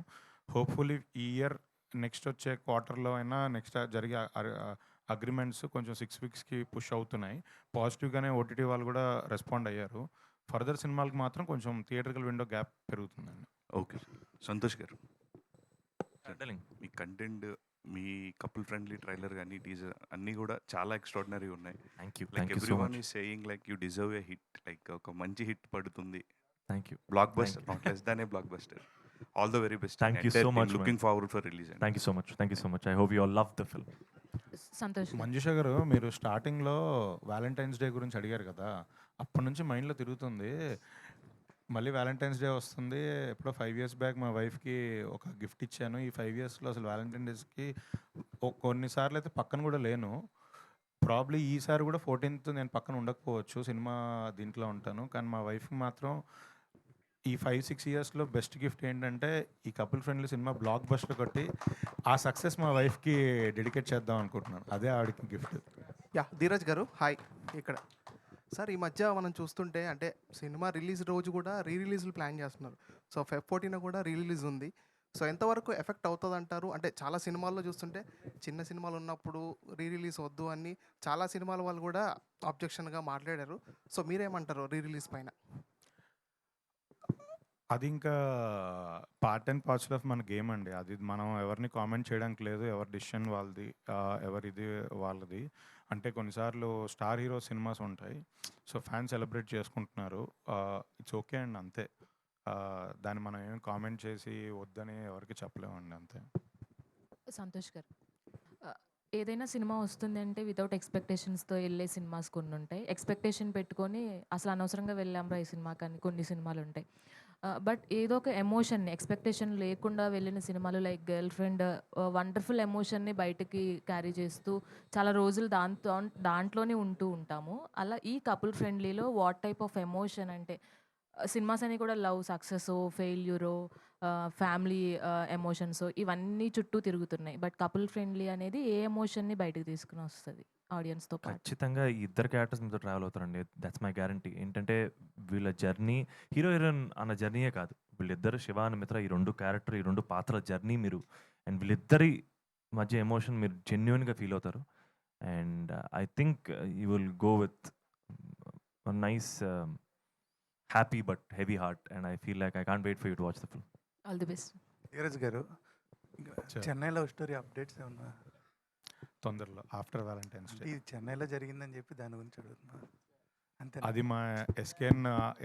హోప్ఫుల్లీ ఈ ఇయర్ నెక్స్ట్ వచ్చే క్వార్టర్లో అయినా నెక్స్ట్ జరిగే అగ్రిమెంట్స్ కొంచెం 6 వీక్స్కి పుష్ అవుతున్నాయి. పాజిటివ్గానే ఓటీటీ వాళ్ళు కూడా రెస్పాండ్ అయ్యారు. ఫర్దర్ సినిమాలకు మాత్రం కొంచెం థియేటర్కల్ విండో గ్యాప్ పెరుగుతుందండి. ఓకే. సంతోష్ గారు, డార్లింగ్, మీ కంటెంట్, మీ కపుల్ ఫ్రెండ్లీ ట్రైలర్ కానీ టీజర్ అన్నీ కూడా చాలా ఎక్స్ట్రాడినరీ ఉన్నాయి. Thank you. Like thank you so everyone much. Is saying like you deserve a hit, like ఒక మంచి హిట్ పడుతుంది. Thank you. Blockbuster, not less than a blockbuster. All the very best. Thank you so much. Looking forward for release. Thank you so much. Thank you so much. I hope you all love the film. Santosh. Manjusha గారు, మీరు స్టార్టింగ్లో Valentine's day గురించి అడిగారు కదా, అప్పటి నుంచి మైండ్లో తిరుగుతుంది. మళ్ళీ వ్యాలంటైన్స్ డే వస్తుంది. ఎప్పుడో 5 years బ్యాక్ మా వైఫ్కి ఒక గిఫ్ట్ ఇచ్చాను. ఈ 5 yearsలో అసలు వ్యాలంటైన్ డేస్కి కొన్నిసార్లు అయితే పక్కన కూడా లేను. ప్రాబ్లీ ఈసారి కూడా 14th నేను పక్కన ఉండకపోవచ్చు, సినిమా దీంట్లో ఉంటాను. కానీ మా వైఫ్కి మాత్రం ఈ 5-6 yearsలో బెస్ట్ గిఫ్ట్ ఏంటంటే ఈ couple friendly cinema block buster కొట్టి ఆ సక్సెస్ మా వైఫ్కి డెడికేట్ చేద్దాం అనుకుంటున్నాను. అదే ఆవిడకి గిఫ్ట్. యా, ధీరజ్ గారు హాయ్. ఇక్కడ సార్ ఈ మధ్య మనం చూస్తుంటే అంటే సినిమా రిలీజ్ రోజు కూడా రీ రిలీజ్లు ప్లాన్ చేస్తున్నారు. సో Feb 14 కూడా రీ రిలీజ్ ఉంది. సో ఎంతవరకు ఎఫెక్ట్ అవుతుంది అంటారు? అంటే చాలా సినిమాల్లో చూస్తుంటే చిన్న సినిమాలు ఉన్నప్పుడు రీ రిలీజ్ వద్దు అని చాలా సినిమాల వాళ్ళు కూడా అబ్జెక్షన్గా మాట్లాడారు. సో మీరేమంటారు రీ రిలీజ్ పైన? అది ఇంకా పార్ట్ అండ్ పార్సల్ ఆఫ్ మన గేమ్ అండి. అది మనం ఎవరిని కామెంట్ చేయడానికి లేదు. ఎవరి డిసిషన్ వాళ్ళది, ఎవరిది వాళ్ళది. అంటే కొన్నిసార్లు స్టార్ హీరో సినిమాస్ ఉంటాయి, సో ఫ్యాన్స్ సెలబ్రేట్ చేసుకుంటున్నారు. ఇట్స్ ఓకే అండి, అంతే. దాన్ని మనం ఏం కామెంట్ చేసి వద్దని ఎవరికి చెప్పలేమండి, అంతే. సంతోష్ గారు, ఏదైనా సినిమా వస్తుంది అంటే వితౌట్ ఎక్స్పెక్టేషన్స్తో వెళ్ళే సినిమాస్ కొన్ని ఉంటాయి. ఎక్స్పెక్టేషన్ పెట్టుకొని అసలు అనవసరంగా వెళ్ళాంరా ఈ సినిమా కానీ కొన్ని సినిమాలు ఉంటాయి. బట్ ఏదో ఒక ఎమోషన్ని ఎక్స్పెక్టేషన్ లేకుండా వెళ్ళిన సినిమాలు లైక్ గర్ల్ ఫ్రెండ్ వండర్ఫుల్ ఎమోషన్ని బయటకి క్యారీ చేస్తూ చాలా రోజులు దాంట్లోనే ఉంటూ ఉంటాము. అలా ఈ కపుల్ ఫ్రెండ్లీలో వాట్ టైప్ ఆఫ్ ఎమోషన్ అంటే సినిమాస్ అని కూడా లవ్ సక్సెస్ ఫెయిల్యూరో ఫ్యామిలీ ఎమోషన్స్ ఇవన్నీ చుట్టూ తిరుగుతున్నాయి. బట్ కపుల్ ఫ్రెండ్లీ అనేది ఏ ఎమోషన్ని బయటకు తీసుకుని వస్తుంది ఆడియన్స్తో పాటు. ఖచ్చితంగా ఈ ఇద్దరు క్యారెక్టర్స్ మీతో ట్రావెల్ అవుతారండి. That's my guarantee. ఏంటంటే వీళ్ళ జర్నీ హీరో హీరోయిన్ అన్న జర్నీయే కాదు, వీళ్ళిద్దరు శివ అని మిత్ర ఈ రెండు క్యారెక్టర్ ఈ రెండు పాత్రల జర్నీ మీరు అండ్ వీళ్ళిద్దరి మధ్య ఎమోషన్ మీరు జెన్యున్గా ఫీల్ అవుతారు. And I think you will go with nice happy but heavy heart and I feel like I can't wait for you to watch the film. All the best. Dheeraj garu, Chennai love story updates ఏమన్నా తొందరలో after Valentine's day. ఇది చెన్నైలో జరిగిందని చెప్పి దాని గురించి అడుగుతున్నా అంతే. అది మా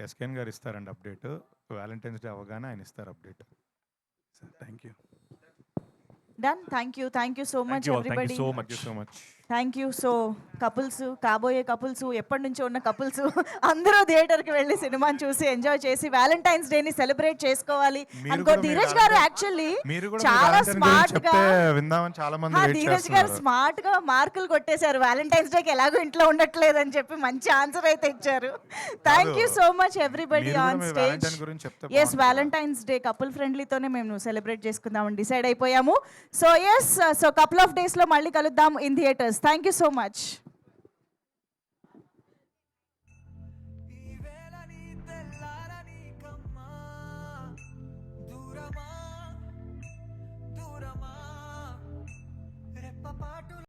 ఎస్కేన్ గారు ఇస్తారండి అప్డేట్. వ్యాలంటైన్స్ డే అవగానే ఆయన ఇస్తారు update. Thank you. Done. Thank you so much everybody. Thank you. So couples, కాబోయే కపుల్స్, ఎప్పటి నుంచో ఉన్న కపుల్స్ అందరూ థియేటర్కి వెళ్ళి సినిమాని చూసి ఎంజాయ్ చేసి వ్యాలంటైన్స్ డేని సెలబ్రేట్ చేసుకోవాలి అనుకో. ధీరజ్ గారు యాక్చువల్లీ చాలా స్మార్ట్ గా ధీరజ్ గారు స్మార్ట్ గా మార్కులు కొట్టేశారు. వ్యాలంటైన్స్ డేకి ఎలాగో ఇంట్లో ఉండట్లేదు అని చెప్పి మంచి ఆన్సర్ అయితే ఇచ్చారు. Thank you so much everybody on stage. Yes, valentine's day couple ఫ్రెండ్లీతోనే మేము సెలబ్రేట్ చేసుకుందామని డిసైడ్ అయిపోయాము. So yes, so couple of డేస్లో మళ్ళీ కలుద్దాం in theatres. Thank you so much.